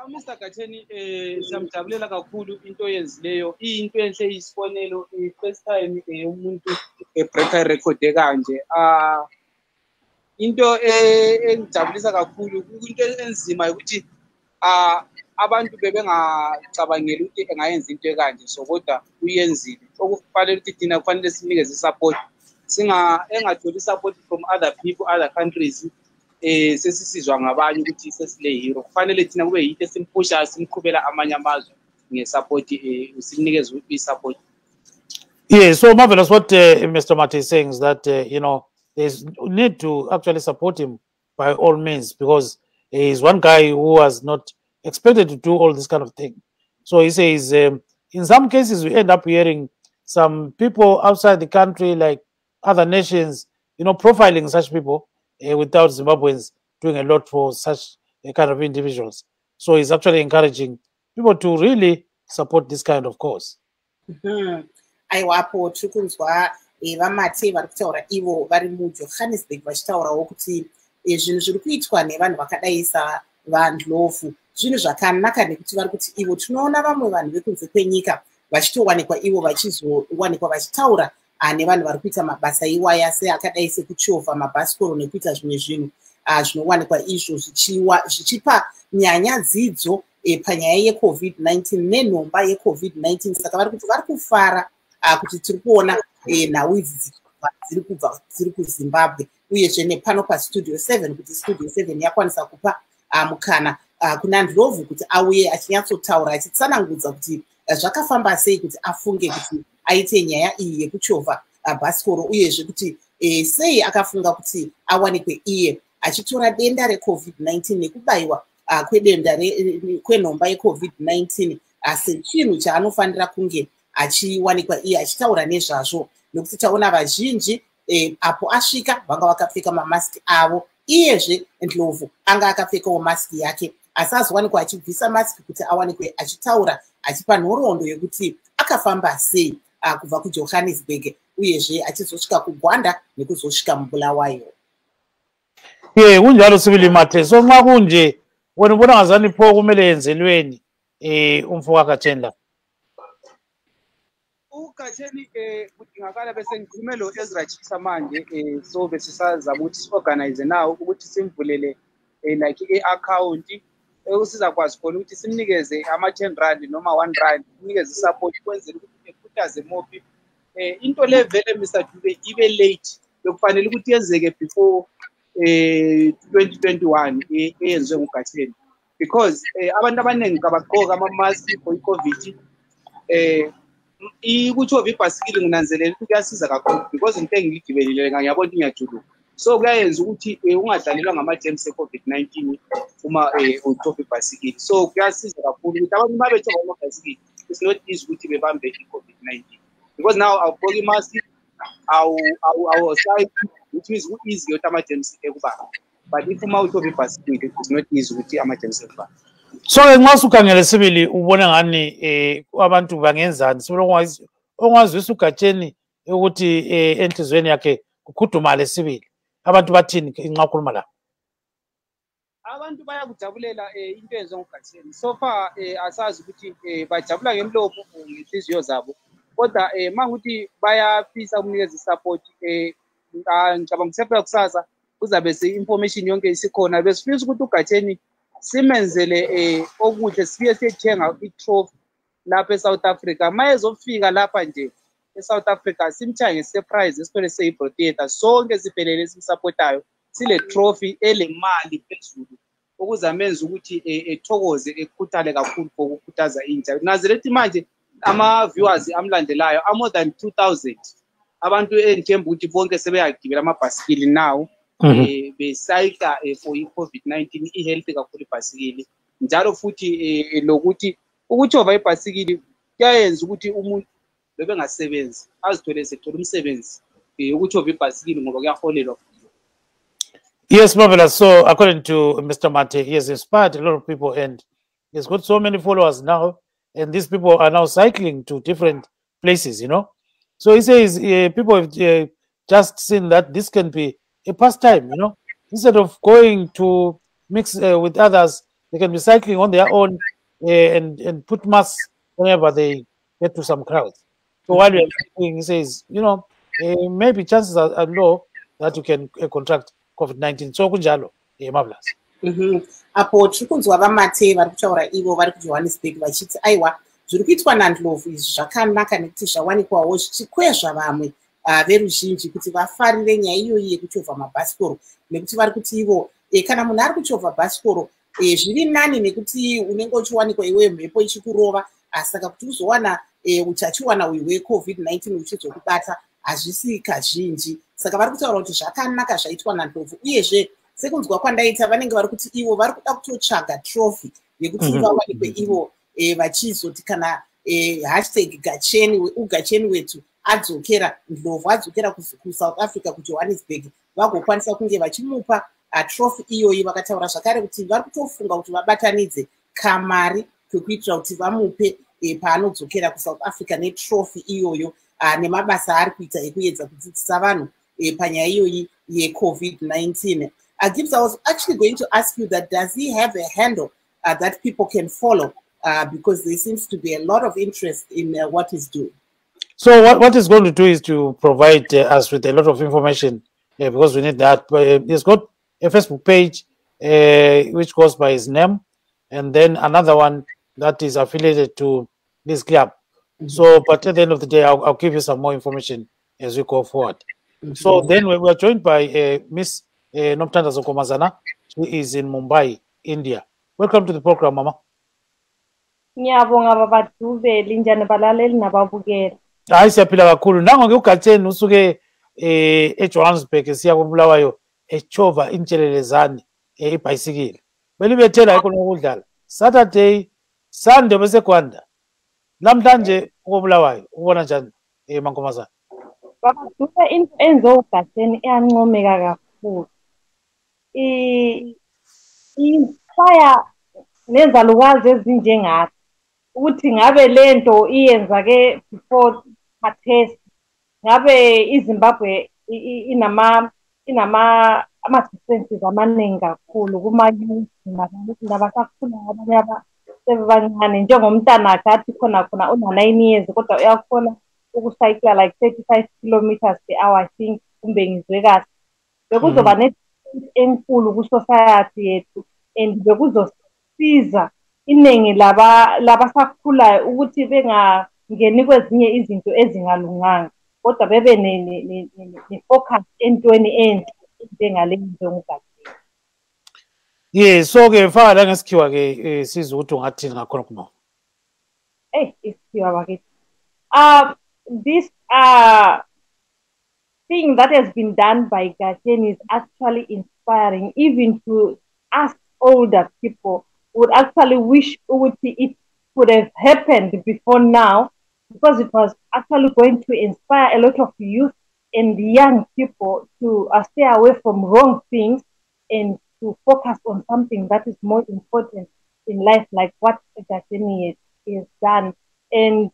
Mr. Gacheni siyamjabulela kakhulu into yenzileyo. Into enhle isibonelo first time umuntu break record kanje. Into engijabulisa kakhulu into enzima ukuthi abantu bebengacabangeli ukuthi engayenza into ekanje so kodwa uyenzile. Okufanele ukuthi thina kufanele sinikeze support engatholi support from other people, other countries sesisizwa ngabanye ukuthi sesile hero. Kufanele thina kube yitho simpusha simqhubela amanye amazwe ngesupport sinikeze support. So marvelous what Mr. Mathe is saying is that there's need to actually support him by all means because he's one guy who was not expected to do all this kind of thing. So he says in some cases we end up hearing some people outside the country like other nations profiling such people without Zimbabweans doing a lot for such kind of individuals. So he's actually encouraging people to really support this kind of cause. Aiwapo tiri kunzwa vaMathe vari kutaura ivo vari muJohannesburg vachitaurawo kuti zvinhu zviri kuitwa nevanhu vakadaisa vandlovu zvinhu zvakanaka nekuti vari kuti ivo tinoona vamwe vanhu vekunze kwenyika vachitowanikwa ivo vachizowanikwa vachitaura nevanhu vari kuita mabasa iwaya seakadai sekuchovha mabhasikoro nekuita zvimwe zvinhu zvinowanikwa izvo zvichipa nyanya dzidzo panyaya yeCOVID-19 nenhomba yeCOVID-19. Saka vari kuti vari kufara kuti tiri kuona nhau idzi dziri kuZimbabwe uyezve nepano paStudio 7 kuti Studio 7 yakwanisa kupa mukana kuna Ndlovu kuti auye achinyatsotaura achitsanangudza kuti zvakafamba sei kuti afunge kuti aite nyaya iyi yekuchovha bhasikoro uyezve kuti sei akafunga kuti awanikwe iye achitora denda reCOVID-19 nekubayiwa kwenhomba yeCOVID-19 sechinhu chaanofanira kunge achiwanikwa iye achitaura nezvazvo nekuti taona vazhinji apo asvika vanga vakapfeka mamasiki avo iyezve Ndlovu anga akapfekawo masiki yake asi azowanikwa achibvisa masiki kuti awanikwe achitaura achipa nhoroondo yekuti akafamba sei kubva kuJohannesburg uyezve achizosvika kuGwanda nekuzosvika muBulawayo. Kunjalo sibili Mathe. So nxa kunje wena ubona ngazani pho kumele yenzelweni umfo kaGacheni la? uGatsheni kudingakala bese ngikhulume lo Ezra Tshisa manje so bese sizama ukuthi siorganize nawo ukuthi simvulele like i-account usizakwazi khona ukuthi simnikeze ama-R10 noma R1 simnikeze support kwenzela ukuthi ekhuthaze more people into le vele Mr. Dube ibe late bekufanele ukuthi yenzeke before 2021 eyenziwe nguGatsheni because abantu abaningi kabagqoka ama-mask for i-COVID ukuthi ibhasikili nginanzelela ukuthi kuyasiza kakhulu because into engiyigibelile ngiyabona ingiyajuluka so kuyayenza ukuthi ungadlalelwa ngama-germs e-COVID-19 uma uthova ibhasikili so kuyasiza kakhulu ukuthi abantu uma bethova amabhasikili it's not easy ukuthi bebambe i-COVID-19 because now awugqoki imask awusayi which means ku-easy ukuthi ama-germs ekubamba but if uma uthova ibhasikili it's not easy ukuthi ama-germs ekubamba. So nxa sukhangele sibili ubona ngani abantu bangenzani sibona ongazwisa uGatsheni ukuthi enhlizweni yakhe kukhudumale sibili abantu bathini nxa ukhuluma la? Abantu bayakujabulela into enze nguGatsheni so far asazi ukuthi bajabula ngemlomo ngenhliziyo zabo kodwa mangukuthi bayafisa ukunikeza support ngicabanga kusepha kusasa kuzabe se-information yonke isikhona besifisa ukuthi uGatsheni simenzele okuhle siye siyethenga i-trophy lapha eSouth Africa mayezofika lapha nje eSouth Africa simchaye ngesurprise esithole seyiprotector sonke siphelele esimsupportayo sile trophy elemali phezulu ukuze amenze ukuthi ethokoze ekhuthale kakhulu ukukhuthaza intsha nazilethi manje ama-viewers amlandelayo more than 2000 abantu enithemba ukuthi bonke sebeyagibela amabhasikili now besayika for i-COVID-19 i-health kakhulu ibhasikili njalo futhi lokuthi ukuthova ibhasikili kuyayenza ukuthi umuntu bebengasebenzi azithole sekuthola umsebenzi ukuthova ibhasikili ngoba kuyaholelwa. Yes, marvelous. So according to Mr. Mathe, he has inspired a lot of people and he's got so many followers now and these people are now cycling to different places, you know. So he says people have just seen that this can be a pastime, you know. Instead of going to mix with others, they can be cycling on their own and put masks whenever they get to some crowds. So while we are cycling, he says, you know, maybe chances are low that you can contract COVID-19. So kunjalo, marvelous. Apo tirikunzwa vaMathe vari kutaura ivo vari kuJohannesburg vachiti aiwa zviri kuitwa naNdlovu izvi zvakanaka nekuti zvawanikwawo zvichikwezva vamwe veruzhinji kuti vafarire nyaya iyoyi yekuchovha mabhasikoro nekuti vari kuti ivo kana munhu ari kuchovha bhasikoro zviri nani nekuti unenge uchiwanikwa iweyo mhepo ichikurova saka kuti uzowana utachiwana uyu hweCOVID-19 uchizokubata hazvisi kazhinji saka vari kutaura kuti zvakanaka zvaitwa naNdlovu uyezve sekunzwa kwandaita vanenge vari kuti ivo vari kuda kutotsvaga trophy yekuti vawanikwe ivo vachizoti kana hashtag uGatsheni wetu adzokera Ndlovu adzokera kuSouth Africa kuJohannesburg vagokwanisa kunge vachimupa trophy iyoyi vakataura zvakare kuti vari kutofunga kuti vabatanidze kamari kekuitira kuti vamupe paanodzokera kuSouth Africa netrophy iyoyo nemabasa ari kuita ekuedza kudzidzisa vanhu panyaya iyoyi yeCOVID-19. Gibbs, I was actually going to ask you that does he have a handle that people can follow because there seems to be a lot of interest in what he's doing. So what he's going to do is to provide us with a lot of information because we need that. He's got a Facebook page which goes by his name and then another one that is affiliated to this club. So, but at the end of the day, I'll give you some more information as we go forward. So then we are joined by Miss Nomathandazo Nkomazana. She is in Mumbai, India. Welcome to the program, Mama. Ngiyabonga baba Dube linjani balaleli nababukeli. Hayi siyaphila kakhulu. Nango ngiuGatsheni usuke eJohannesburg siya kuBulawayo echova intshelelezane ibhayisikili. Belibethela ikho nokudlala. Saturday, Sunday bese kwanda. Namhlanje ukoBulawayo ubona njani Nkomazana? Baba Dube into enzo uGatsheni iyancomeka kakhulu. Inspire nezalukazi ezinjengathi ukuthi ngabe lento iyenzake before test ngabe iZimbabwe inama ama-differences amaningi kakhulu kuma-youth nabasakhula abanye abasebancane njengomntana akhe athi khona una 9 years kodwa uyakhona ukucycla like 35 kilometers per hour, I think kumbe ngizwe kahle. Bekuzoba ne-difference enkulu ku-society yethu, and bekuzosiza iningi labasakhulayo ukuthi bengangeni kwezinye izinto ezingalunganga, kodwa bebe ne-focus entweni enhle njengale njengoba. Yes, so-ke faka la ngesikhiwa-ke sizwe ukuthi ungathini ngakhona kuma. Isikhiwa bakithi. This thing that has been done by Gacheni is actually inspiring, even to us older people would actually wish it could have happened before now, because it was actually going to inspire a lot of youth and young people to stay away from wrong things and to focus on something that is more important in life, like what Gacheni has done. And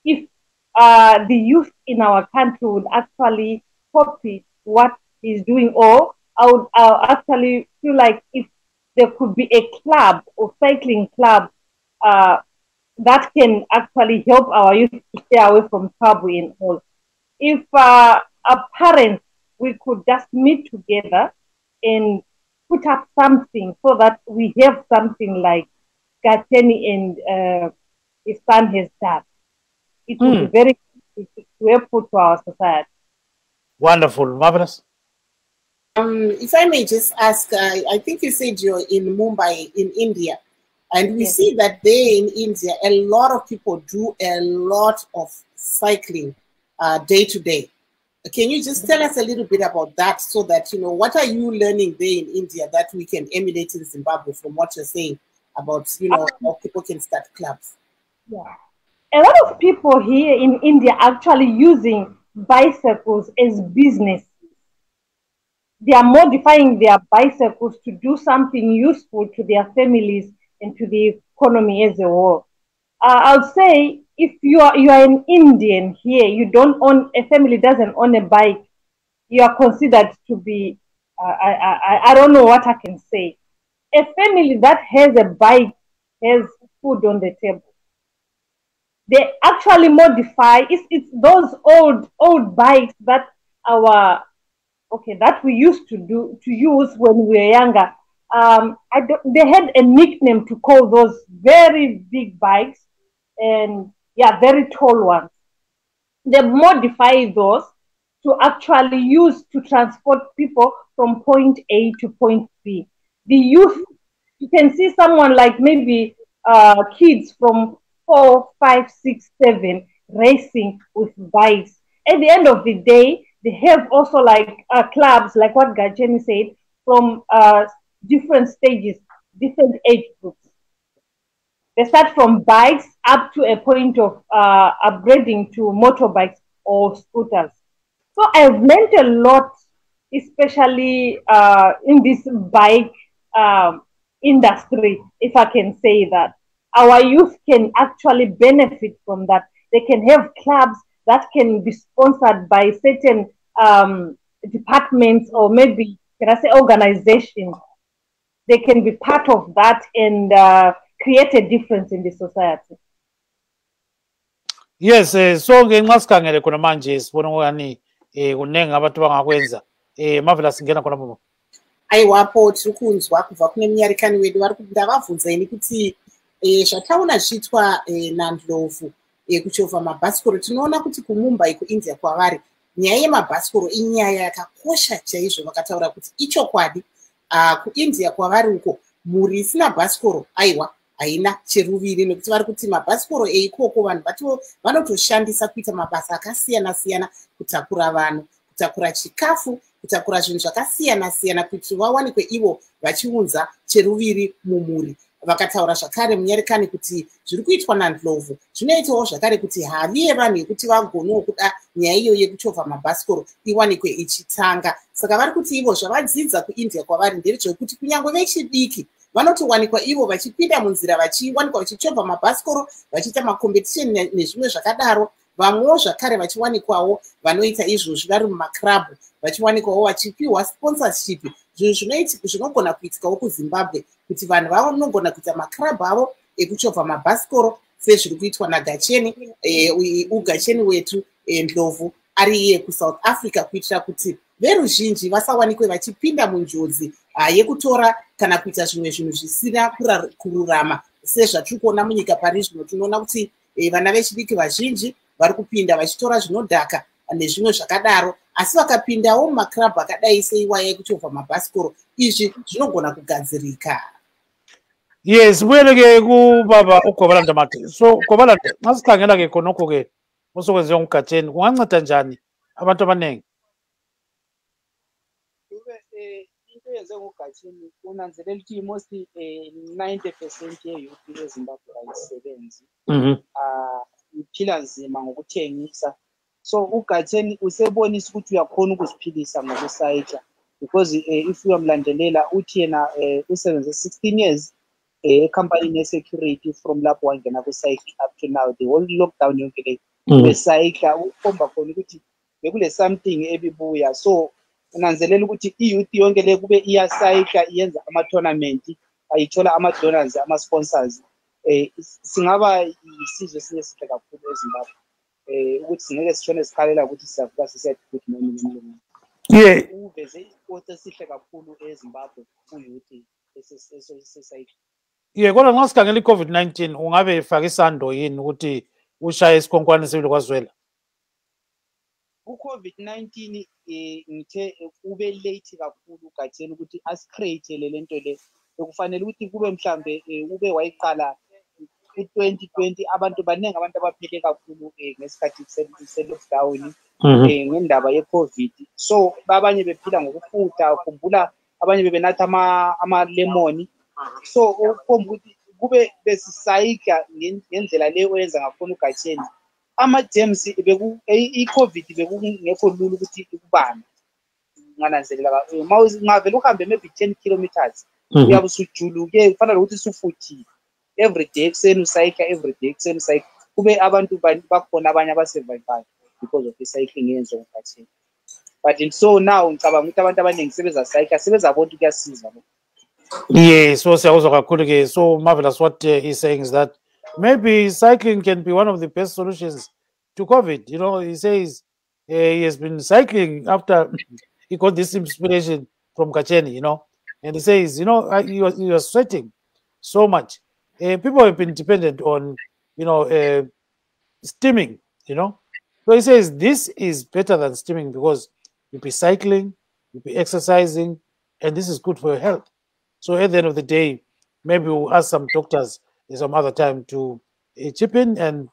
if the youth in our country would actually copy what he's doing, or I would actually feel like if there could be a club or cycling club that can actually help our youth to stay away from trouble and all. If our parents, we could just meet together and put up something so that we have something like Gacheni and his son has done, it would be very helpful to our society. Wonderful, marvelous. If I may just ask, I think you said you're in Mumbai, in India, and we see that there in India, a lot of people do a lot of cycling day to day. Can you just tell us a little bit about that, so that, you know, what are you learning there in India that we can emulate in Zimbabwe from what you're saying about, you know, how people can start clubs? Yeah. A lot of people here in India are actually using bicycles as business. They are modifying their bicycles to do something useful to their families and to the economy as a whole. I would say if you are an Indian here, you don't own, a family doesn't own a bike, you are considered to be, I don't know what I can say. A family that has a bike has food on the table. They actually modify, it's those old bikes that that we used to use when we were younger. They had a nickname to call those very big bikes, and very tall ones. They modify those to actually use to transport people from point A to point B. The youth, you can see someone like maybe kids from 4, 5, 6, 7 racing with bikes. At the end of the day, they have also like clubs, like what Gacheni said, from different stages, different age groups. They start from bikes up to a point of upgrading to motorbikes or scooters. So I've learned a lot, especially in this bike industry, if I can say that. Our youth can actually benefit from that. They can have clubs that can be sponsored by certain departments, or maybe, can I say, organizations. They can be part of that and create a difference in the society. Yes, so ngenxa sikhangele khona manje sibona ngani kunengi abantu bangakwenza. Marvelous ngena khona mama. Aiwapo tiri kunzwa kubva kune munyarikani wedu vari ndavabvunzeni kuti zvataona zviitwa naNdlovu kuchovha mabhasikoro, tinoona kuti kuMumbai kuIndia kwavari nyaya yemabhasikoro inyaya yakakosha chaizvo. Vakataura kuti ichokwadi kuIndia kwavari uko mhuri isina bhasikoro aiwa haina cheruviri, nekuti vari kuti mabhasikoro eikoko vanhu vanotoshandisa kuita mabasa akasiyana siyana, kutakura vanhu, kutakura chikafu, kutakura zvinhu zvakasiyana siyana, kuti vawanikwe ivo vachiunza cheruviri mumhuri. Vakataura zvakare munyarikani kuti zviri kuitwa naNdlovu zvinoitawo zvakare kuti havi yevanhu yekuti vagonewo kuda nyaya iyo yekuchovha mabhasikoro iwanikwe ichitanga. Saka vari kuti ivo zvavadzidza kuIndia kwavari ndezvekuti kunyange vechidiki vanotowanikwa ivo vachipinda munzira vachiwanikwa vachichovha mabhasikoro, vachiita makompetisheni nezvimwe zvakadaro. Vamwewo zvakare vachiwanikwawo vanoita izvozvi vari mumakrabhu, vachiwanikwawo vachipiwa sponsorship. Zvinhu zvinogona kuitikawo kuZimbabwe, kuti vanhu vanogona kuita makrabhu avo ekuchovha mabhasikoro sezviri kuitwa naGacheni, uGacheni wetu Ndlovu ari iye kuSouth Africa, kuitira kuti veruzhinji vasawanikwe vachipinda munjodzi yekutora kana kuita zvimwe zvinhu zvisina kururama. Sezvatiri kuona munyika pari zvino, tinoona kuti vana vechidiki vazhinji vari kupinda vachitora zvinodhaka nezvimwe zvakadaro, asi vakapindawo mumakrabhu akadai seiwaya yekuchovha mabhasikoro. Izvi zvinogona kugadzirika. Yes, buyele-ke kubaba uGwabalanda Mathe. So Gwabalanda, nasikhangela-ke khonokho-ke osokwenziwa nguGacheni, kunganceda njani abantu abaningi? Into yenze nguGacheni unanzelela ukuthi mostly 90% ye-youth eZimbabwe ayisebenzi, iphila nzima ngokuthengisa. So uGacheni usebonisa ukuthi uyakhona ukuziphilisa ngokusayikla, because if uyamlandelela uthi yena usebenze 16 years company ye-security from lapho wangena ku-cycle up to now, the whole lockdown yonke le besayikla, ukhomba khona ukuthi bekule something ebibuya. So unanzelela ukuthi i-youth yonke le kube iyasayikla, iyenza ama-tournament, ayithola ama-donors, ama-sponsors. Singaba isizwe esinye sihle kakhulu eZimbabwe, ukuthi singeke sishone sikhalela ukuthi siyavuka sisiyakuthi noma uveze isport esihle kakhulu eZimbabwe ku-youth esesayikla. Kodwa nxa sikhangela i-COVID-19 ungabe ifake isando yini ukuthi ushaye isikhonkwane sibili kwazwela? U-COVID-19 ngithe ube late kakhulu uGacheni ukuthi asicreate-ele lento le, bekufanele ukuthi kube mhlambe ube wayiqala ku-2020. Abantu baningi abantu abaphile kakhulu ngesikhathi se-lockdown ngendaba ye-COVID. So abanye bephila ngokufutha, khumbula abanye bebenatha ama-lemon. So ukhomba ukuthi kube besisayika ngendlela le oyenza ngakhona uGacheni. Ama-germs i-COVID bekungekho lula ukuthi ikubambe. Ngananzelela ngavele uhambe maybe 10 kilometers uyabe usujuluke, kufanele ukuthi usufuthile everyday ekuseni usayikla, everyday ekuseni usayikla. Kube abantu bakhona abanye abasurvivayo because of i-cycling eyenziwa nguGacheni. But so now ngicabanga ukuthi abantu abaningi sebezasayikla, sebezabona ukuthi kuyasiza. Yes, so siyakuzwa kakhulu-ke. So marvelous what he's saying is that maybe cycling can be one of the best solutions to COVID. You know, he says he has been cycling after he got this inspiration from Gacheni, you know, and he says, you know, he was sweating so much. People have been dependent on, you know, steaming, you know. So he says this is better than steaming because you'll be cycling, you'll be exercising, and this is good for your health. So at the end of the day, maybe we'll ask some doctors some other time to chip in and,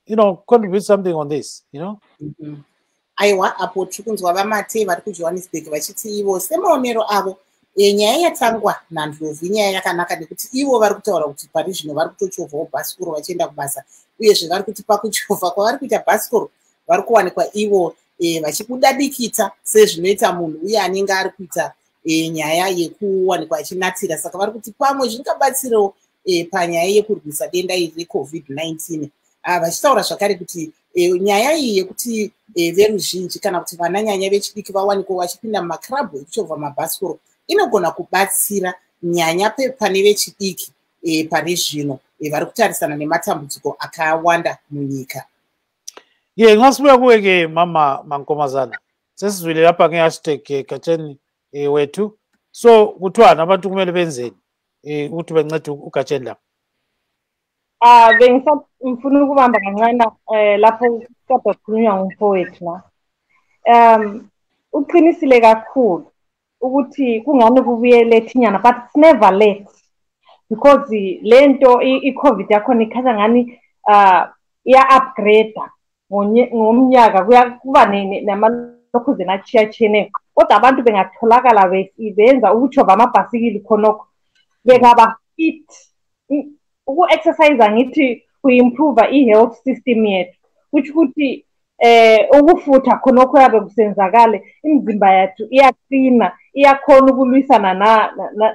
you know, contribute something on this, you know. Aiwa apo tikunzwa vaMathe vari kuJohannesburg vachiti ivo semaonero avo nyaya yatangwa naNdlovu nyaya yakanaka nekuti ivo vari kutaura kuti pari zvino vari kutochovhawo bhasikoro vachienda kubasa, uyezve vari kuti pakuchovha kwavari kuita bhasikoro vari kuwanikwa ivo vachibuda dikita sezvinoita munhu uye anenge ari kuita nyaya yekuwanikwa achinatira. Saka vari kuti pamwe zvingabatsirawo panyaya yekurwisa denda iri reCOVID-19, vachitaura zvakare kuti nyaya iyi yekuti veruzhinji kana kuti vananyanya vechidiki vawanikwa vachipinda mumakrabhu ekuchovha mabhasikoro inogona kubatsira nyanya pane vechidiki pari zvino vari kutarisana nematambudziko akawanda munyika. Ngasibuya kuwe-ke mama Nkomazana, sesizwile lapha nge-hashtag Gacheni wethu. So kuthiwani abantu kumele benzeni ukuthi bencede uGacheni lapha? Ngifuna ukubamba kancane lapho kade kukhulunywa ngumfowethu la. Uqinisile kakhulu ukuthi kungani kubuye lethinyana, but it's never late because lento i-COVID yakhona ikhaza ngani iya-upgrade ngomnyaka kuba namalokhuzeni achiyachiyeneyo. Kodwa abantu bengatholakala benza ukuchova amabhasikili khonokho bengaba fit. Uku-exercise ngithi ku-improve i-health system yethu, which ukuthi ukufutha khonokho yabe kusenzakale, imizimba yethu iyaqina, iyakhona ukulwisana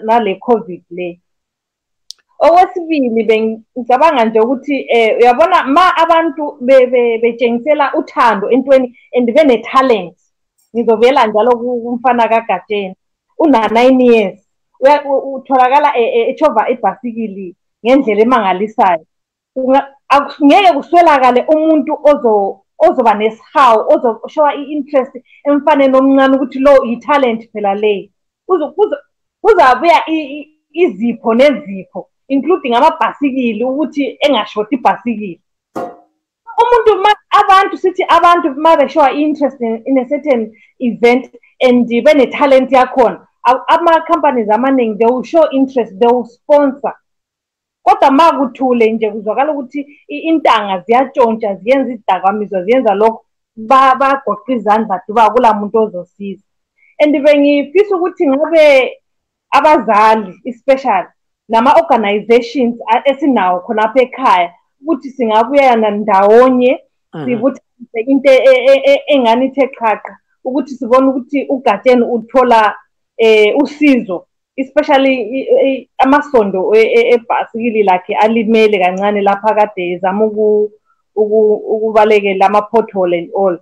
nale COVID le. Okwesibili ngicabanga nje ukuthi uyabona ma abantu betshengisela uthando entweni and bene-talent, ngizovela njalo kumfana kaGacheni una-9 years utholakala echova ibhasikili ngendlela emangalisayo. ngeke kuswelakale umuntu ozoba nesihawu ozoshowa i-interest emfaneni omncane ukuthi lo i-talent phela le. Kuzabuya izipho nezipho, including amabhasikili, ukuthi engashoti ibhasikili. Abantu sithi abantu uma beshowa interest in a certain event and bene-talent yakhona, ama-companies amaningi, they will show interest, they will sponsor. Kodwa ma kuthule nje kuzwakala ukuthi intanga ziyatshontsha, ziyenza izidakamizwa, ziyenza lokho, bagoqa izandla duba kula muntu ozosiza. And bengifisa ukuthi ngabe abazali especially nama-organizations esinawo khonapha ekhaya ukuthi singabuyana ndawonye sibuthi into engani ithe qhaqa ukuthi sibone ukuthi uGatsheni uthola usizo, especially amasondo ebhasikili lakhe alimele kancane lapha kade ezama ukubalekela ama-pothole and all.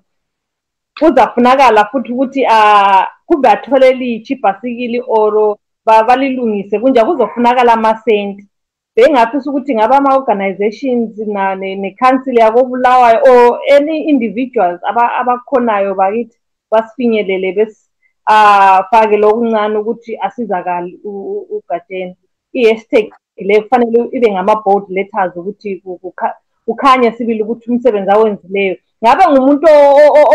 Kuzafunakala futhi ukuthi kube atholele ichi ibhasikili or balilungise kunja, kuzofunakala amasenti. Bengafisa ukuthi ngaba ama-organizations ne-council yako Bulawayo or any individuals abakhonayo bakithi basifinyelele fake lokuncane ukuthi asizakale uGatsheni. I-hashtag le kufanele ibe ngama-bold letters ukuthi kukhanya sibili ukuthi umsebenzi awenzileyo. Ngabe ngumuntu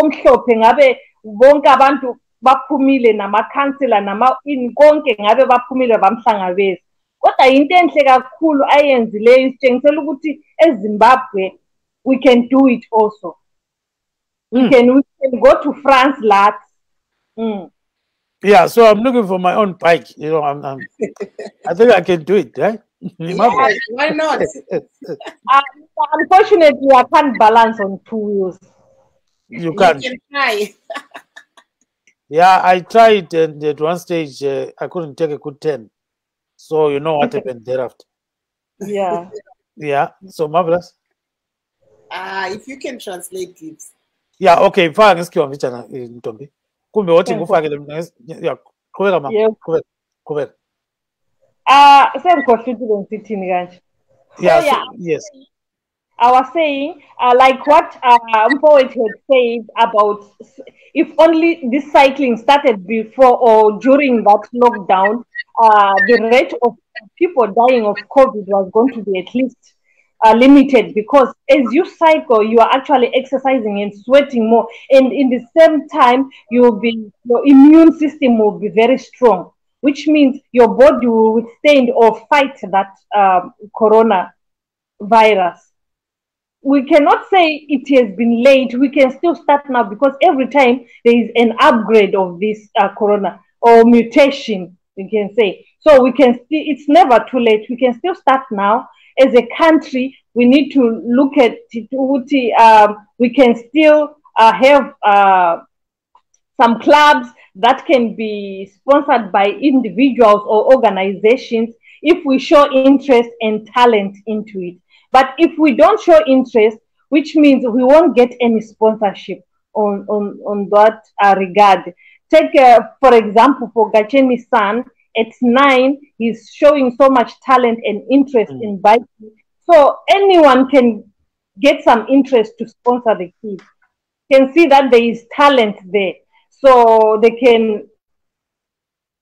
omhlophe, ngabe bonke abantu baphumile, nama-councilor konke ngabe baphumile bamhlangabeza. Kodwa into enhle kakhulu ayenzileyo isitshengisela ukuthi eZimbabwe we can do it also. We can go to France lot. Yeah, so I'm looking for my own bike. You know, I think I can do it, right? Yeah, why not? Unfortunately, I can't balance on 2 wheels. You can. You can try. Yeah, I tried, and at one stage I couldn't take a good turn. So you know what happened thereafter. Yeah. Yeah, so marvelous. If you can translate gifts. Yeah, okay. Mfaka ngesikiwa mbichana Ntombi. Kumbe wothi ngufakele mina yeah, qhubeka mama. Qhubeka. Sengikhohlile ngithini kanje. Yeah, so, yes. I was saying, like what Mfowethu had said about if only this cycling started before or during that lockdown, the rate of people dying of COVID was going to be at least limited, because as you cycle, you are actually exercising and sweating more, and in the same time, your immune system will be very strong, which means your body will withstand or fight that coronavirus. We cannot say it has been late. We can still start now, because every time there is an upgrade of this corona or mutation, we can say. So we can still, it's never too late. We can still start now. As a country, we need to look at it. We can still have some clubs that can be sponsored by individuals or organizations if we show interest and talent into it. But if we don't show interest, which means we won't get any sponsorship on that regard. Take, for example, for Gacheni's son, at 9, he's showing so much talent and interest in biking. So anyone can get some interest to sponsor the kid. Can see that there is talent there. So they can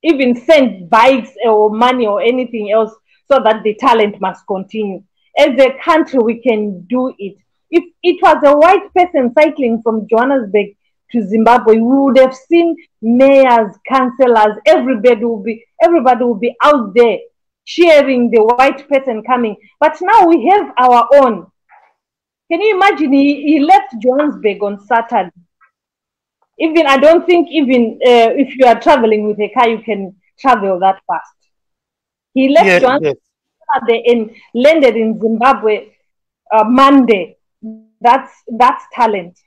even send bikes or money or anything else so that the talent must continue. As a country, we can do it. If it was a white person cycling from Johannesburg to Zimbabwe, we would have seen mayors, councillors, everybody will be out there cheering the white person coming. But now we have our own. Can you imagine? He left Johannesburg on Saturday. Even I don't think even if you are traveling with a car, you can travel that fast. He left Johannesburg and landed in Zimbabwe Monday. That's talent.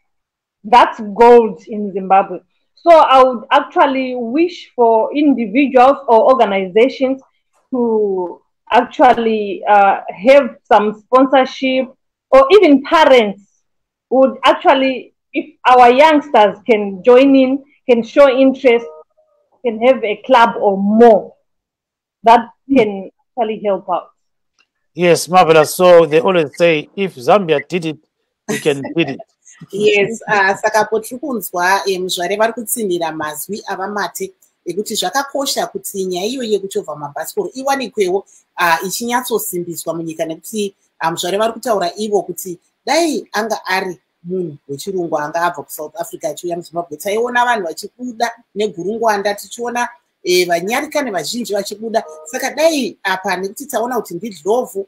That's gold in Zimbabwe. So I would actually wish for individuals or organizations to actually have some sponsorship, or even parents would actually, if our youngsters can join in, can show interest, can have a club or more, that can actually help out. Yes, marvelous. So they always say, if Zambia did it, we can beat it. Yes, saka po tiri kunzwa muzvare vari kutsinhira mazwi avaMathe ekuti zvakakosha kuti nyaya iyo yekuchovha mabhasikoro iwanikwewo ichinyatsosimbiswa munyika, nekuti muzvare vari kutaura ivo kuti dai anga ari munhu wechirungu anga abva kuSouth Africa achiuya muZimbabwe, taiona vanhu vachibuda negurungwanda, tichiona vanyarikani vazhinji vachibuda. Saka dai apa nekuti taona kuti ndidlovhu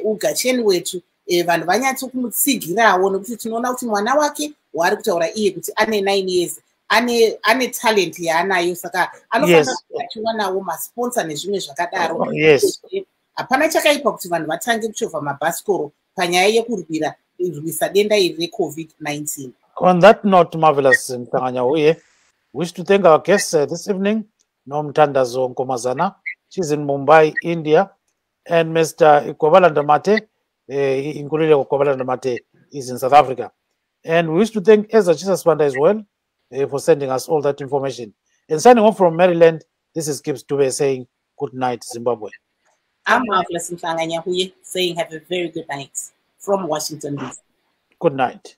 ugacheni wetu, vanhu vanyatso kumutsigirawo, nekuti tinoona kuti mwana wake waari kutaura iye kuti ane 9 years ane talent yaanayo, saka anofanira kuti achiwanawo masponsor nezvimwe zvakadaro. Hapana chakaipa kuti vanhu vatange kuchovha mabhasikoro panyaya yekurwisa denda iri reCOVID-19. On that note, marvelous Mtanganya, wish to thank our guests this evening, Nomathandazo Nkomazana, she's in Mumbai, India, and Mr. Gwabalanda Mathe, Nkululeko Gwabalanda Mathe is in South Africa. And we wish to thank Ezra Tshisa Sibanda as well for sending us all that information. And signing off from Maryland, this is Gibbs Dube saying good night, Zimbabwe. I'm Marvelous Mtanganya saying have a very good night from Washington, D.C. Good night.